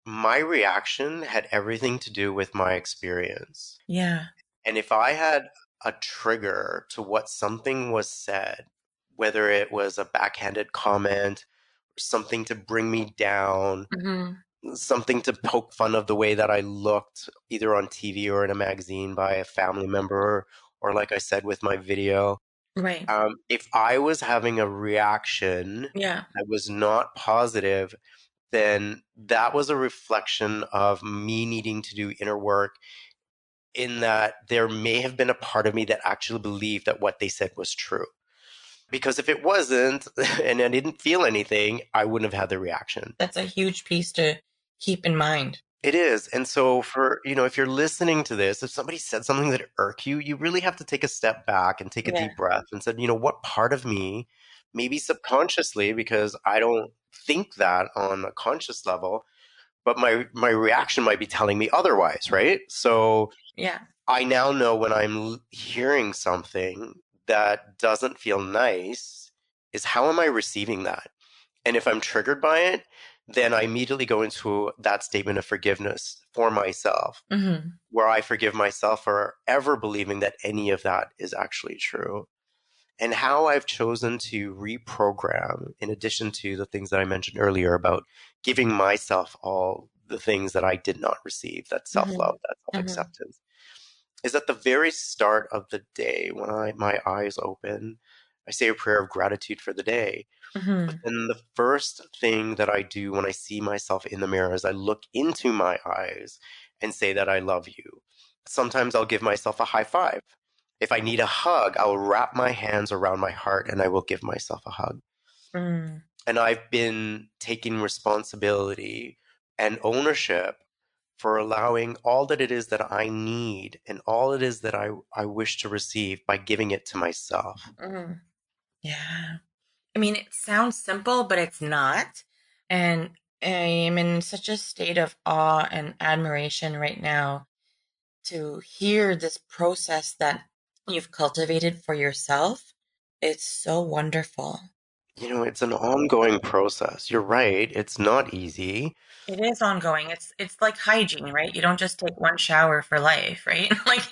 [SPEAKER 2] my reaction had everything to do with my experience.
[SPEAKER 1] Yeah.
[SPEAKER 2] And if I had a trigger to what something was said, whether it was a backhanded comment, or something to bring me down, something to poke fun of the way that I looked, either on TV or in a magazine by a family member, or like I said with my video.
[SPEAKER 1] Right.
[SPEAKER 2] If I was having a reaction that was not positive, then that was a reflection of me needing to do inner work, in that there may have been a part of me that actually believed that what they said was true. Because if it wasn't, and I didn't feel anything, I wouldn't have had the reaction.
[SPEAKER 1] That's a huge piece to keep in mind.
[SPEAKER 2] It is. And so if you're listening to this, if somebody said something that irked you, you really have to take a step back and take a deep breath and said, what part of me, maybe subconsciously, because I don't think that on a conscious level, but my reaction might be telling me otherwise, right? So I now know when I'm hearing something that doesn't feel nice, is how am I receiving that? And if I'm triggered by it, then I immediately go into that statement of forgiveness for myself, where I forgive myself for ever believing that any of that is actually true. and how I've chosen to reprogram, in addition to the things that I mentioned earlier about giving myself all the things that I did not receive, that
[SPEAKER 1] Mm-hmm.
[SPEAKER 2] self-love, that
[SPEAKER 1] Mm-hmm.
[SPEAKER 2] self-acceptance, is at the very start of the day when my eyes open, I say a prayer of gratitude for the day. But
[SPEAKER 1] Mm-hmm.
[SPEAKER 2] then the first thing that I do when I see myself in the mirror is I look into my eyes and say that I love you. Sometimes I'll give myself a high five. If I need a hug, I'll wrap my hands around my heart and I will give myself a hug.
[SPEAKER 1] Mm.
[SPEAKER 2] And I've been taking responsibility and ownership for allowing all that it is that I need and all it is that I wish to receive by giving it to myself.
[SPEAKER 1] Mm. Yeah. I mean, it sounds simple, but it's not. And I am in such a state of awe and admiration right now to hear this process that you've cultivated for yourself. It's so wonderful.
[SPEAKER 2] It's an ongoing process. You're right. It's not easy.
[SPEAKER 1] It is ongoing. It's like hygiene, right? You don't just take one shower for life, right? Like,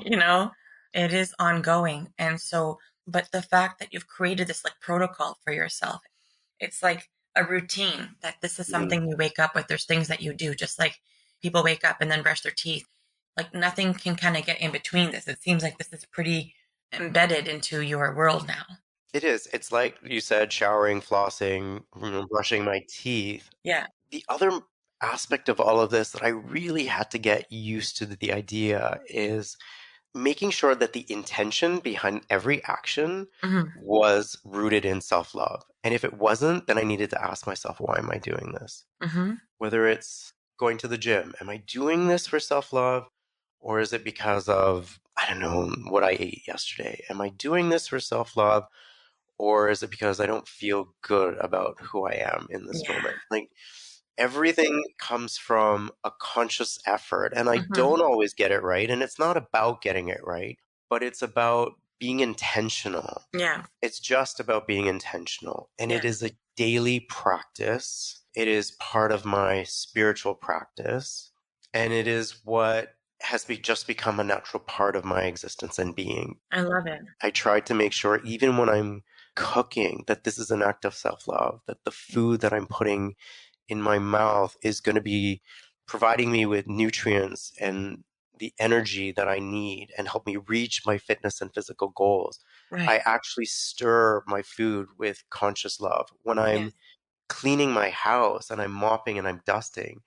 [SPEAKER 1] you know, it is ongoing. And so, but the fact that you've created this like protocol for yourself, it's like a routine that this is
[SPEAKER 2] Mhm.
[SPEAKER 1] something you wake up with. There's things that you do, just like people wake up and then brush their teeth. Like nothing can kind of get in between this. It seems like this is pretty embedded into your world now.
[SPEAKER 2] It is. It's like you said, showering, flossing, brushing my teeth.
[SPEAKER 1] Yeah.
[SPEAKER 2] The other aspect of all of this that I really had to get used to the idea is making sure that the intention behind every action
[SPEAKER 1] Hmm.
[SPEAKER 2] was rooted in self-love. And if it wasn't, then I needed to ask myself, why am I doing this?
[SPEAKER 1] Hmm.
[SPEAKER 2] Whether it's going to the gym, am I doing this for self-love? Or is it because of, I don't know, what I ate yesterday? Am I doing this for self-love? Or is it because I don't feel good about who I am in this
[SPEAKER 1] Yeah.
[SPEAKER 2] moment? Like everything comes from a conscious effort, and I
[SPEAKER 1] Hmm.
[SPEAKER 2] don't always get it right. And it's not about getting it right, but it's about being intentional.
[SPEAKER 1] Yeah.
[SPEAKER 2] It's just about being intentional. And it
[SPEAKER 1] Yeah.
[SPEAKER 2] is a daily practice. It is part of my spiritual practice. And it is what has just become a natural part of my existence and being.
[SPEAKER 1] I love it.
[SPEAKER 2] I try to make sure, even when I'm cooking, that this is an act of self love, that the food that I'm putting in my mouth is going to be providing me with nutrients and the energy that I need and help me reach my fitness and physical goals. I
[SPEAKER 1] Right.
[SPEAKER 2] actually stir my food with conscious love. When I'm
[SPEAKER 1] Yes.
[SPEAKER 2] cleaning my house and I'm mopping and I'm dusting,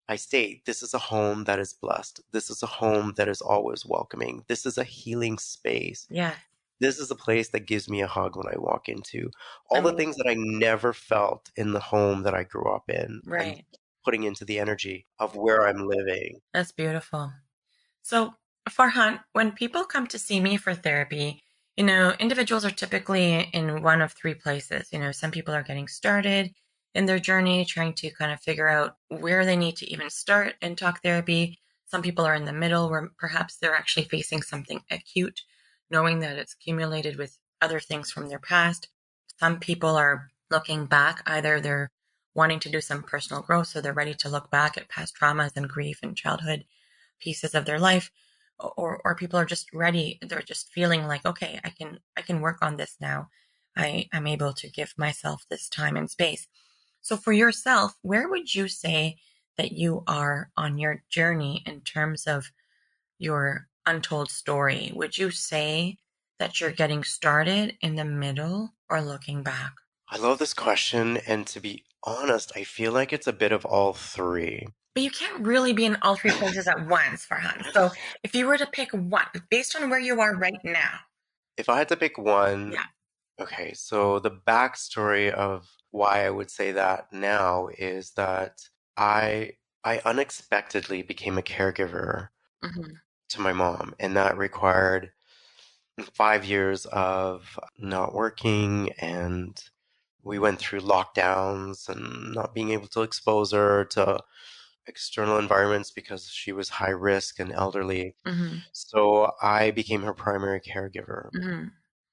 [SPEAKER 2] I state this is a home that is blessed. This is a home that is always welcoming. This is a healing space.
[SPEAKER 1] Yeah.
[SPEAKER 2] This is a place that gives me a hug when I walk into. All the things
[SPEAKER 1] Amazing.
[SPEAKER 2] that I never felt in the home that I grew up in, I'm
[SPEAKER 1] Right.
[SPEAKER 2] putting into the energy of where I'm living.
[SPEAKER 1] That's beautiful. So, Farhan, when people come to see me for therapy, individuals are typically in one of three places. Some people are getting started in their journey, trying to kind of figure out where they need to even start in talk therapy. Some people are in the middle where perhaps they're actually facing something acute, knowing that it's accumulated with other things from their past. Some people are looking back, either they're wanting to do some personal growth, so they're ready to look back at past traumas and grief and childhood pieces of their life, or people are just ready, they're just feeling like, okay, I can work on this now. I'm able to give myself this time and space. So for yourself, where would you say that you are on your journey in terms of your untold story? Would you say that you're getting started, in the middle, or looking back?
[SPEAKER 2] I love this question, and to be honest, I feel like it's a bit of all three.
[SPEAKER 1] But you can't really be in all three places at once, Farhan. So if you were to pick one based on where you are right now.
[SPEAKER 2] If I had to pick one,
[SPEAKER 1] Yeah.
[SPEAKER 2] okay, so the backstory of why I would say that now is that I unexpectedly became a caregiver
[SPEAKER 1] Hmm.
[SPEAKER 2] to my mom, and that required 5 years of not working, and we went through lockdowns and not being able to expose her to external environments because she was high risk and elderly.
[SPEAKER 1] Hmm.
[SPEAKER 2] So I became her primary caregiver.
[SPEAKER 1] Hmm.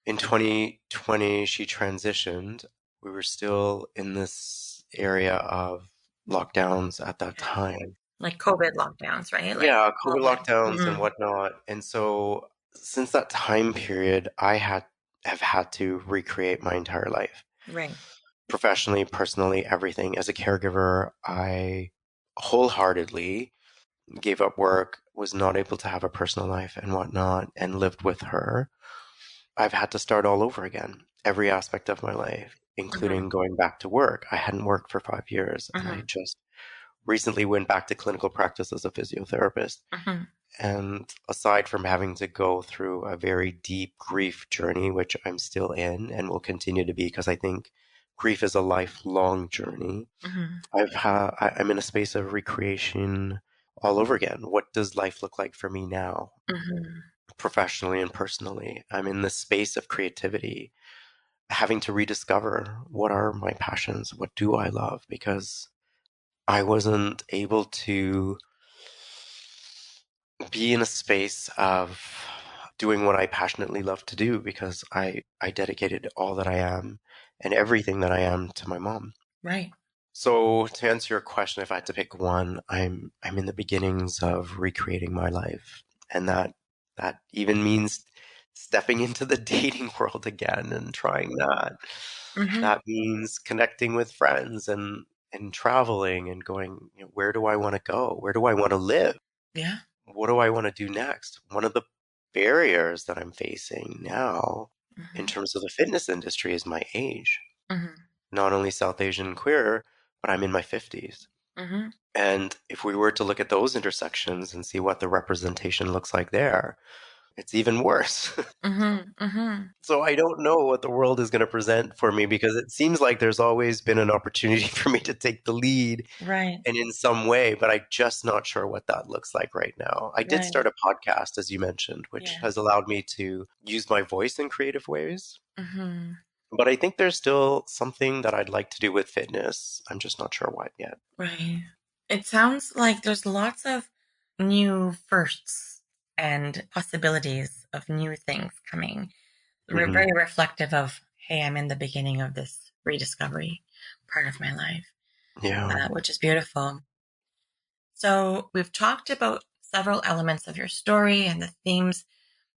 [SPEAKER 2] In 2020, she transitioned. We were still in this area of lockdowns at that
[SPEAKER 1] Okay.
[SPEAKER 2] time.
[SPEAKER 1] Like COVID lockdowns, right? Like
[SPEAKER 2] Yeah,
[SPEAKER 1] all
[SPEAKER 2] COVID
[SPEAKER 1] the.
[SPEAKER 2] lockdowns and
[SPEAKER 1] Hmm.
[SPEAKER 2] whatnot. And so since that time period, I had have had to recreate my entire life.
[SPEAKER 1] Right.
[SPEAKER 2] Professionally, personally, everything. As a caregiver, I wholeheartedly gave up work, was not able to have a personal life and whatnot, and lived with her. I've had to start all over again, every aspect of my life,
[SPEAKER 1] Mm-hmm.
[SPEAKER 2] including going back to work. I hadn't worked for 5 years, and I
[SPEAKER 1] Mm-hmm.
[SPEAKER 2] just recently went back to clinical practice as a physiotherapist.
[SPEAKER 1] Mm-hmm.
[SPEAKER 2] And aside from having to go through a very deep grief journey, which I'm still in and will continue to be, because I think grief is a lifelong journey,
[SPEAKER 1] Mm-hmm.
[SPEAKER 2] I'm in a space of recreation all over again. What does life look like for me now,
[SPEAKER 1] Mm-hmm.
[SPEAKER 2] professionally and personally? I'm in this space of creativity, having to rediscover what are my passions, what do I love, because I wasn't able to be in a space of doing what I passionately love to do because I dedicated all that I am and everything that I am to my mom.
[SPEAKER 1] Right.
[SPEAKER 2] So to answer your question, if I had to pick one, I'm in the beginnings of recreating my life. And that even means stepping into the dating world again and trying that.
[SPEAKER 1] Mm-hmm.
[SPEAKER 2] That means connecting with friends and traveling and going, where do I want to go? Where do I want to live?
[SPEAKER 1] Yeah.
[SPEAKER 2] What do I want to do next? One of the barriers that I'm facing now in
[SPEAKER 1] Mm-hmm.
[SPEAKER 2] terms of the fitness industry is my age.
[SPEAKER 1] Mm-hmm.
[SPEAKER 2] Not only South Asian queer, but I'm in my 50s.
[SPEAKER 1] Mm-hmm.
[SPEAKER 2] And if we were to look at those intersections and see what the representation looks like there, it's even worse.
[SPEAKER 1] Mm-hmm. Mm-hmm.
[SPEAKER 2] So I don't know what the world is going to present for me because it seems like there's always been an opportunity for me to take the lead
[SPEAKER 1] Right.
[SPEAKER 2] and in some way, but I'm just not sure what that looks like right now. I did
[SPEAKER 1] Right.
[SPEAKER 2] start a podcast, as you mentioned, which
[SPEAKER 1] Yeah.
[SPEAKER 2] has allowed me to use my voice in creative ways.
[SPEAKER 1] Mm-hmm.
[SPEAKER 2] But I think there's still something that I'd like to do with fitness. I'm just not sure what yet.
[SPEAKER 1] Right. It sounds like there's lots of new firsts and possibilities of new things coming. We're
[SPEAKER 2] Hmm.
[SPEAKER 1] very reflective of, hey, I'm in the beginning of this rediscovery part of my life,
[SPEAKER 2] Yeah.
[SPEAKER 1] which is beautiful. So we've talked about several elements of your story and the themes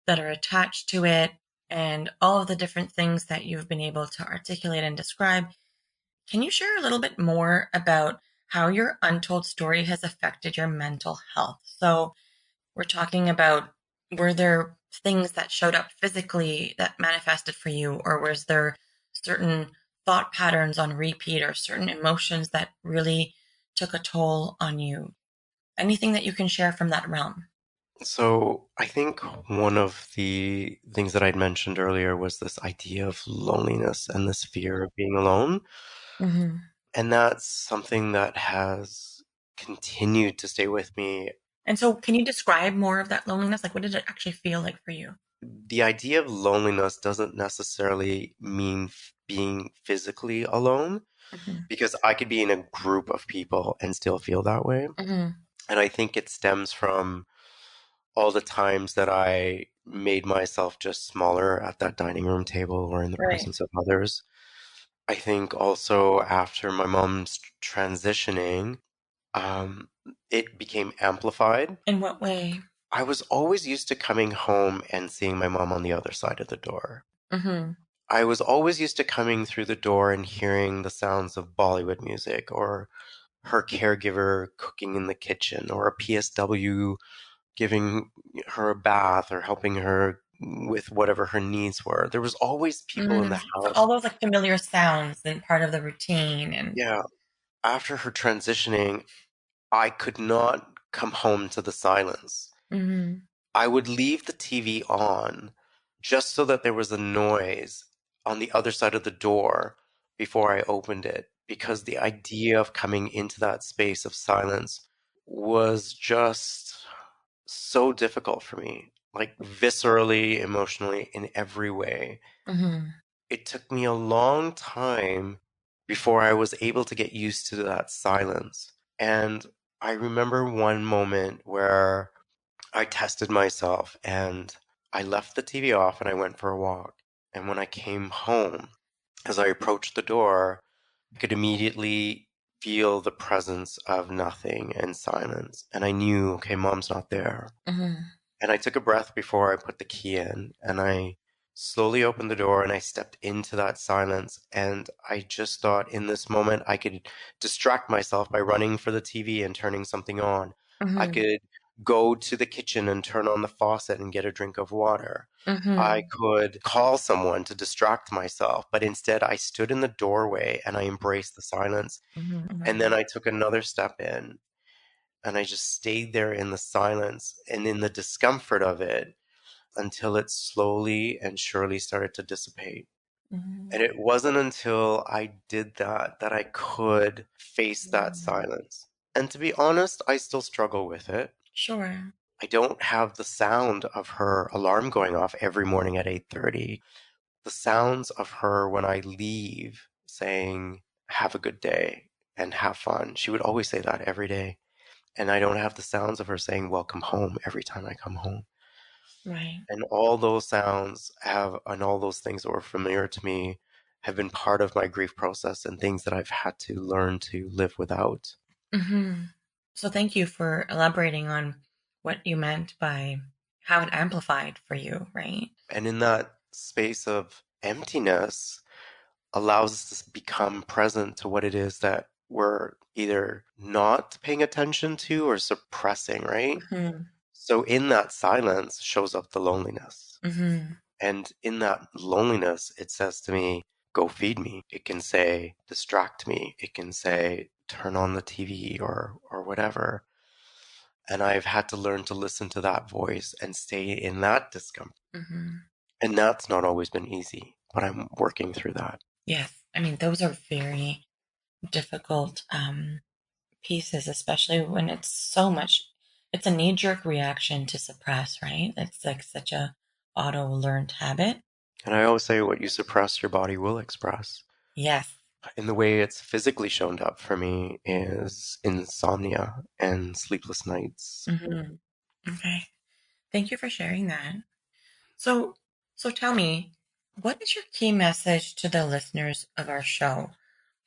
[SPEAKER 1] that are attached to it and all of the different things that you've been able to articulate and describe. Can you share a little bit more about how your untold story has affected your mental health? So we're talking about, were there things that showed up physically that manifested for you, or was there certain thought patterns on repeat or certain emotions that really took a toll on you? Anything that you can share from that realm?
[SPEAKER 2] So I think one of the things that I'd mentioned earlier was this idea of loneliness and this fear of being alone.
[SPEAKER 1] Mm-hmm.
[SPEAKER 2] And that's something that has continued to stay with me.
[SPEAKER 1] And so, can you describe more of that loneliness? Like, what did it actually feel like for you?
[SPEAKER 2] The idea of loneliness doesn't necessarily mean being physically alone,
[SPEAKER 1] Mm-hmm.
[SPEAKER 2] because I could be in a group of people and still feel that way.
[SPEAKER 1] Mm-hmm.
[SPEAKER 2] And I think it stems from all the times that I made myself just smaller at that dining room table or in the
[SPEAKER 1] Right.
[SPEAKER 2] presence of others. I think also after my mom's transitioning, um, it became amplified.
[SPEAKER 1] In what way?
[SPEAKER 2] I was always used to coming home and seeing my mom on the other side of the door.
[SPEAKER 1] Mm-hmm.
[SPEAKER 2] I was always used to coming through the door and hearing the sounds of Bollywood music or her caregiver cooking in the kitchen or a PSW giving her a bath or helping her with whatever her needs were. There was always people in
[SPEAKER 1] Mm.
[SPEAKER 2] the
[SPEAKER 1] So all
[SPEAKER 2] house.
[SPEAKER 1] those like familiar sounds and part of the routine and
[SPEAKER 2] Yeah. After her transitioning, I could not come home to the silence.
[SPEAKER 1] mm-hmm.
[SPEAKER 2] I would leave the TV on just so that there was a noise on the other side of the door before I opened it, because the idea of coming into that space of silence was just so difficult for me, like viscerally, emotionally, in every way.
[SPEAKER 1] Mm-hmm.
[SPEAKER 2] It took me a long time before I was able to get used to that silence. And I remember one moment where I tested myself and I left the TV off and I went for a walk. And when I came home, as I approached the door, I could immediately feel the presence of nothing and silence. And I knew, okay, mom's not there.
[SPEAKER 1] Mm-hmm.
[SPEAKER 2] And I took a breath before I put the key in and I slowly opened the door and I stepped into that silence. And I just thought in this moment I could distract myself by running for the TV and turning something on. I
[SPEAKER 1] Mm-hmm.
[SPEAKER 2] could go to the kitchen and turn on the faucet and get a drink of water. I
[SPEAKER 1] Mm-hmm.
[SPEAKER 2] could call someone to distract myself, but instead I stood in the doorway and I embraced the silence.
[SPEAKER 1] Mm-hmm.
[SPEAKER 2] And then
[SPEAKER 1] Right.
[SPEAKER 2] I took another step in and I just stayed there in the silence and in the discomfort of it until it slowly and surely started to dissipate.
[SPEAKER 1] Mm-hmm.
[SPEAKER 2] And it wasn't until I did that that I could face that
[SPEAKER 1] Mm-hmm.
[SPEAKER 2] silence. And to be honest, I still struggle with it.
[SPEAKER 1] Sure.
[SPEAKER 2] I don't have the sound of her alarm going off every morning at 8:30. The sounds of her when I leave saying, "Have a good day and have fun." She would always say that every day. And I don't have the sounds of her saying, "Welcome home," every time I come home.
[SPEAKER 1] Right.
[SPEAKER 2] And all those sounds have, and all those things that were familiar to me have been part of my grief process and things that I've had to learn to live without.
[SPEAKER 1] Mm-hmm. So thank you for elaborating on what you meant by how it amplified for you, right?
[SPEAKER 2] And in that space of emptiness allows us to become present to what it is that we're either not paying attention to or suppressing, right?
[SPEAKER 1] Mm-hmm.
[SPEAKER 2] So in that silence shows up the loneliness.
[SPEAKER 1] Mm-hmm.
[SPEAKER 2] And in that loneliness, it says to me, go feed me. It can say, distract me. It can say, turn on the TV or whatever. And I've had to learn to listen to that voice and stay in that discomfort.
[SPEAKER 1] Mm-hmm.
[SPEAKER 2] And that's not always been easy, but I'm working through that.
[SPEAKER 1] Yes. I mean, those are very difficult pieces, especially when it's so much, it's a knee-jerk reaction to suppress, right? It's like such a auto-learned habit.
[SPEAKER 2] And I always say what you suppress, your body will express.
[SPEAKER 1] Yes.
[SPEAKER 2] And the way it's physically shown up for me is insomnia and sleepless nights.
[SPEAKER 1] Mm-hmm. Okay. Thank you for sharing that. So, so tell me, what is your key message to the listeners of our show?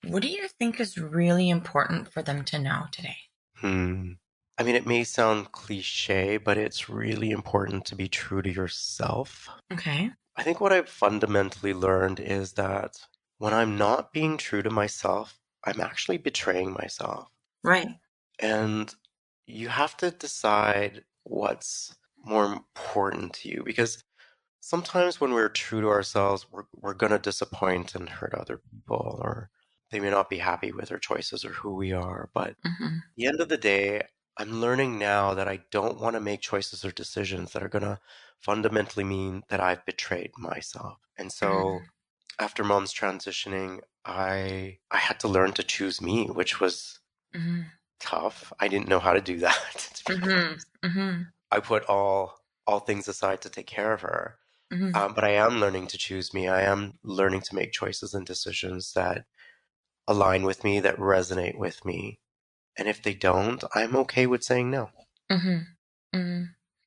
[SPEAKER 1] What do you think is really important for them to know today?
[SPEAKER 2] Hmm. I mean, it may sound cliche, but it's really important to be true to yourself.
[SPEAKER 1] Okay.
[SPEAKER 2] I think what I've fundamentally learned is that when I'm not being true to myself, I'm actually betraying myself.
[SPEAKER 1] Right.
[SPEAKER 2] And you have to decide what's more important to you because sometimes when we're true to ourselves, we're going to disappoint and hurt other people, or they may not be happy with our choices or who we are. But at
[SPEAKER 1] Mm-hmm.
[SPEAKER 2] the end of the day, I'm learning now that I don't want to make choices or decisions that are going to fundamentally mean that I've betrayed myself. And so after mom's transitioning, I had to learn to choose me, which was
[SPEAKER 1] Mm-hmm.
[SPEAKER 2] tough. I didn't know how to do that, to be
[SPEAKER 1] Mm-hmm.
[SPEAKER 2] honest.
[SPEAKER 1] Mm-hmm.
[SPEAKER 2] I put all things aside to take care of her.
[SPEAKER 1] Mm-hmm.
[SPEAKER 2] But I am learning to choose me. I am learning to make choices and decisions that align with me, that resonate with me. And if they don't, I'm okay with saying no.
[SPEAKER 1] Mm-hmm. Mm-hmm.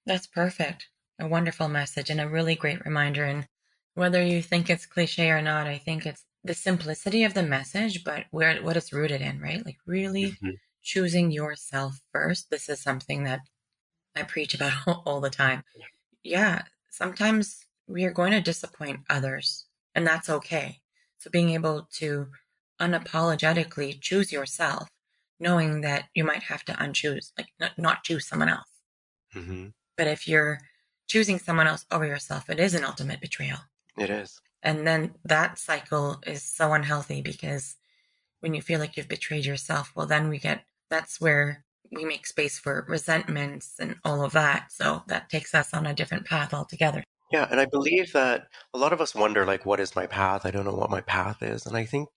[SPEAKER 1] That's perfect. A wonderful message and a really great reminder. And whether you think it's cliche or not, I think it's the simplicity of the message, but where what it's rooted in, right? Like really
[SPEAKER 2] Hmm.
[SPEAKER 1] choosing yourself first. This is something that I preach about all the time. Yeah, sometimes we are going to disappoint others, and that's okay. So being able to unapologetically choose yourself, knowing that you might have to unchoose, like not choose someone else.
[SPEAKER 2] Hmm.
[SPEAKER 1] But if you're choosing someone else over yourself, it is an ultimate betrayal.
[SPEAKER 2] It is.
[SPEAKER 1] And then that cycle is so unhealthy because when you feel like you've betrayed yourself, well, then that's where we make space for resentments and all of that. So that takes us on a different path altogether.
[SPEAKER 2] Yeah, and I believe that a lot of us wonder, like, what is my path? I don't know what my path is. And I think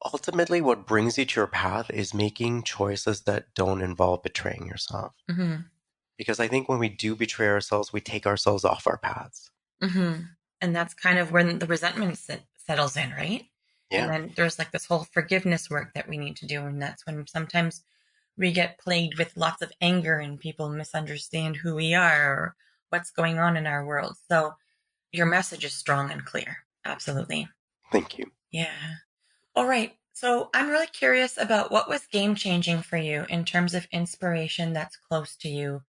[SPEAKER 2] ultimately what brings you to your path is making choices that don't involve betraying yourself.
[SPEAKER 1] Mm-hmm.
[SPEAKER 2] Because I think when we do betray ourselves, we take ourselves off our paths.
[SPEAKER 1] Mm-hmm. And that's kind of when the resentment settles in, right? And
[SPEAKER 2] Yeah.
[SPEAKER 1] then there's like this whole forgiveness work that we need to do. And that's when sometimes we get plagued with lots of anger and people misunderstand who we are or what's going on in our world. So your message is strong and clear. Absolutely.
[SPEAKER 2] Thank you.
[SPEAKER 1] Yeah. All right. So I'm really curious about what was game changing for you in terms of inspiration that's close to you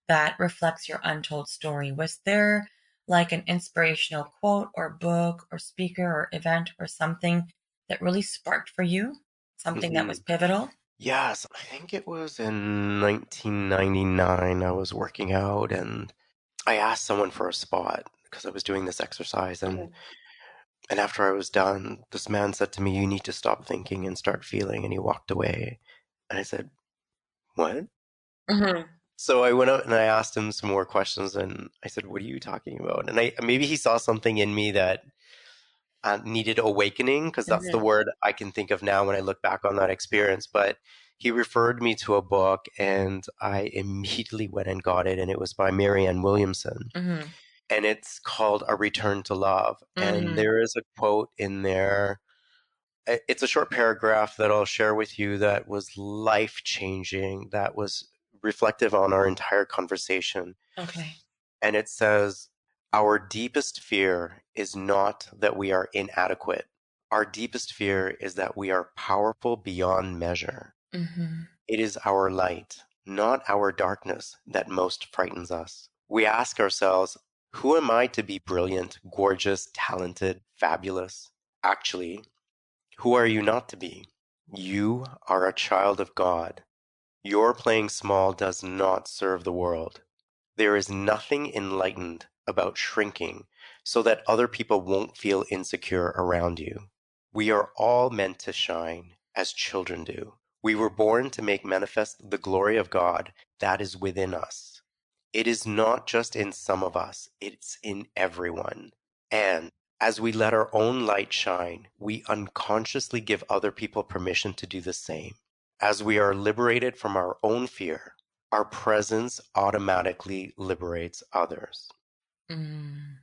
[SPEAKER 1] that reflects your untold story. Was there like an inspirational quote or book or speaker or event or something that really sparked for you? Something that was
[SPEAKER 2] Hmm.
[SPEAKER 1] pivotal?
[SPEAKER 2] Yes, I think it was in 1999. I was working out and I asked someone for a spot because I was doing this exercise, and after I was done, this man said to me, "You need to stop thinking and start feeling." And he walked away. And I said, "What?"
[SPEAKER 1] Mm-hmm.
[SPEAKER 2] So I went out and I asked him some more questions, and I said, "What are you talking about?" And I maybe he saw something in me that needed awakening, because that's the
[SPEAKER 1] Mm-hmm.
[SPEAKER 2] word I can think of now when I look back on that experience. But he referred me to a book, and I immediately went and got it, and it was by Marianne Williamson,
[SPEAKER 1] Mm-hmm.
[SPEAKER 2] and it's called A Return to Love. And
[SPEAKER 1] Mm-hmm.
[SPEAKER 2] there is a quote in there. It's a short paragraph that I'll share with you that was life changing, that was reflective on our entire conversation.
[SPEAKER 1] Okay.
[SPEAKER 2] And it says, "Our deepest fear is not that we are inadequate. Our deepest fear is that we are powerful beyond measure.
[SPEAKER 1] Mm-hmm.
[SPEAKER 2] It is our light, not our darkness, that most frightens us. We ask ourselves, who am I to be brilliant, gorgeous, talented, fabulous? Actually, who are you not to be? You are a child of God. Your playing small does not serve the world. There is nothing enlightened about shrinking so that other people won't feel insecure around you. We are all meant to shine as children do. We were born to make manifest the glory of God that is within us. It is not just in some of us, it's in everyone. And as we let our own light shine, we unconsciously give other people permission to do the same. As we are liberated from our own fear, our presence automatically liberates others."
[SPEAKER 1] Mm.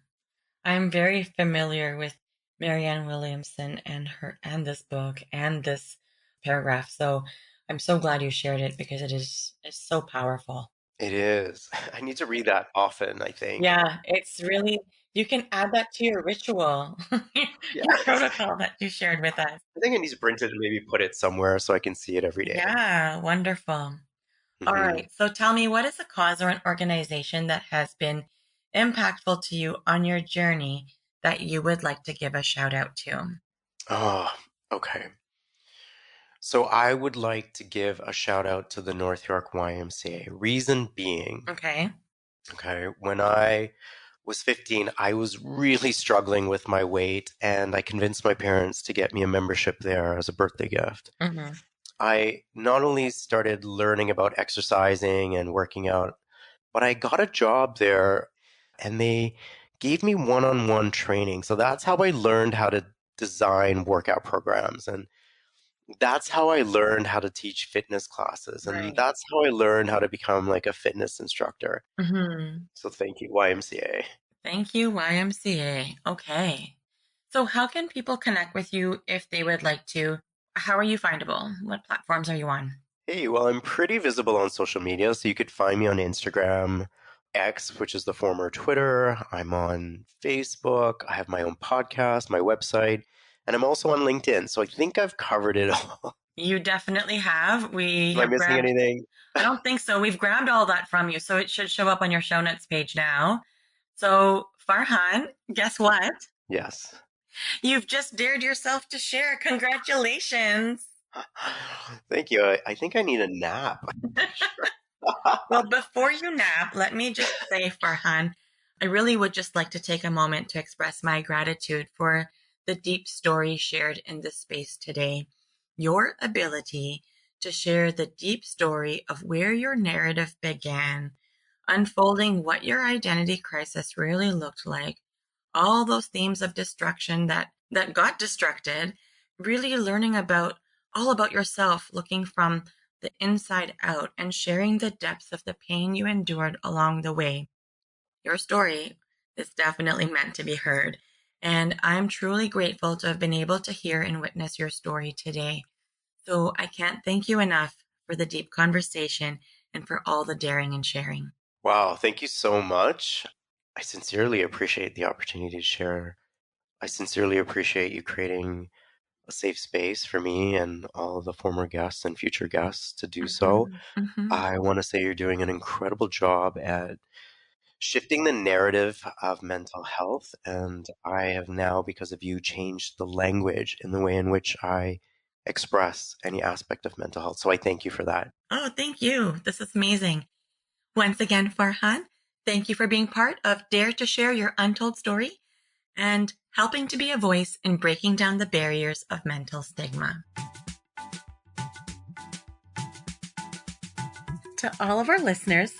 [SPEAKER 1] I'm very familiar with Marianne Williamson and this book and this paragraph. So I'm so glad you shared it because it's so powerful.
[SPEAKER 2] It is. I need to read that often, I think.
[SPEAKER 1] Yeah, it's really you can add that to your ritual, your
[SPEAKER 2] Yes.
[SPEAKER 1] protocol that you shared with us.
[SPEAKER 2] I think I need to print it and maybe put it somewhere so I can see it every day.
[SPEAKER 1] Yeah, wonderful. All
[SPEAKER 2] Hmm.
[SPEAKER 1] right. So tell me, what is a cause or an organization that has been impactful to you on your journey that you would like to give a shout out to?
[SPEAKER 2] Oh, okay. So I would like to give a shout out to the North York YMCA. Reason being,
[SPEAKER 1] Okay.
[SPEAKER 2] okay, when I was 15, I was really struggling with my weight, and I convinced my parents to get me a membership there as a birthday gift.
[SPEAKER 1] Mm-hmm.
[SPEAKER 2] I not only started learning about exercising and working out, but I got a job there and they gave me one on one training. So that's how I learned how to design workout programs. And that's how I learned how to teach fitness classes. And
[SPEAKER 1] Right.
[SPEAKER 2] that's how I learned how to become like a fitness instructor.
[SPEAKER 1] Mm-hmm.
[SPEAKER 2] So thank you, YMCA.
[SPEAKER 1] Thank you, YMCA. Okay. So, how can people connect with you if they would like to? How are you findable? What platforms are you on?
[SPEAKER 2] Hey, well, I'm pretty visible on social media, so you could find me on Instagram, X, which is the former Twitter. I'm on Facebook. I have my own podcast, my website, and I'm also on LinkedIn. So I think I've covered it all.
[SPEAKER 1] You definitely have. We
[SPEAKER 2] Am I
[SPEAKER 1] have
[SPEAKER 2] missing
[SPEAKER 1] grabbed,
[SPEAKER 2] anything?
[SPEAKER 1] I don't think so. We've grabbed all that from you. So, it should show up on your show notes page now. So, Farhan, guess what?
[SPEAKER 2] Yes.
[SPEAKER 1] You've just dared yourself to share. Congratulations.
[SPEAKER 2] Thank you. I think I need a nap. Sure.
[SPEAKER 1] Well, before you nap, let me just say, Farhan, I really would just like to take a moment to express my gratitude for the deep story shared in this space today. Your ability to share the deep story of where your narrative began, unfolding what your identity crisis really looked like, all those themes of destruction that got destructed, really learning about all about yourself, looking from the inside out and sharing the depths of the pain you endured along the way. Your story is definitely meant to be heard. And I'm truly grateful to have been able to hear and witness your story today. So I can't thank you enough for the deep conversation and for all the daring and sharing.
[SPEAKER 2] Wow. Thank you so much. I sincerely appreciate the opportunity to share. I sincerely appreciate you creating a safe space for me and all the former guests and future guests to do so.
[SPEAKER 1] Mhm, mhm.
[SPEAKER 2] I want to say you're doing an incredible job at shifting the narrative of mental health. And I have now, because of you, changed the language in the way in which I express any aspect of mental health. So I thank you for that.
[SPEAKER 1] Oh, thank you. This is amazing. Once again, Farhan, thank you for being part of Dare to Share Your Untold Story and helping to be a voice in breaking down the barriers of mental stigma. To all of our listeners,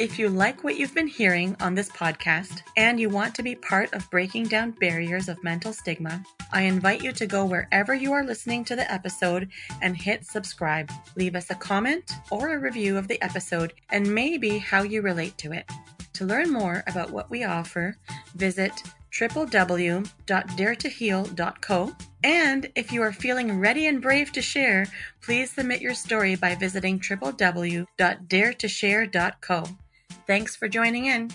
[SPEAKER 1] if you like what you've been hearing on this podcast and you want to be part of breaking down barriers of mental stigma, I invite you to go wherever you are listening to the episode and hit subscribe. Leave us a comment or a review of the episode and maybe how you relate to it. To learn more about what we offer, visit www.daretoheal.co. And if you are feeling ready and brave to share, please submit your story by visiting www.daretoshare.co. Thanks for joining in.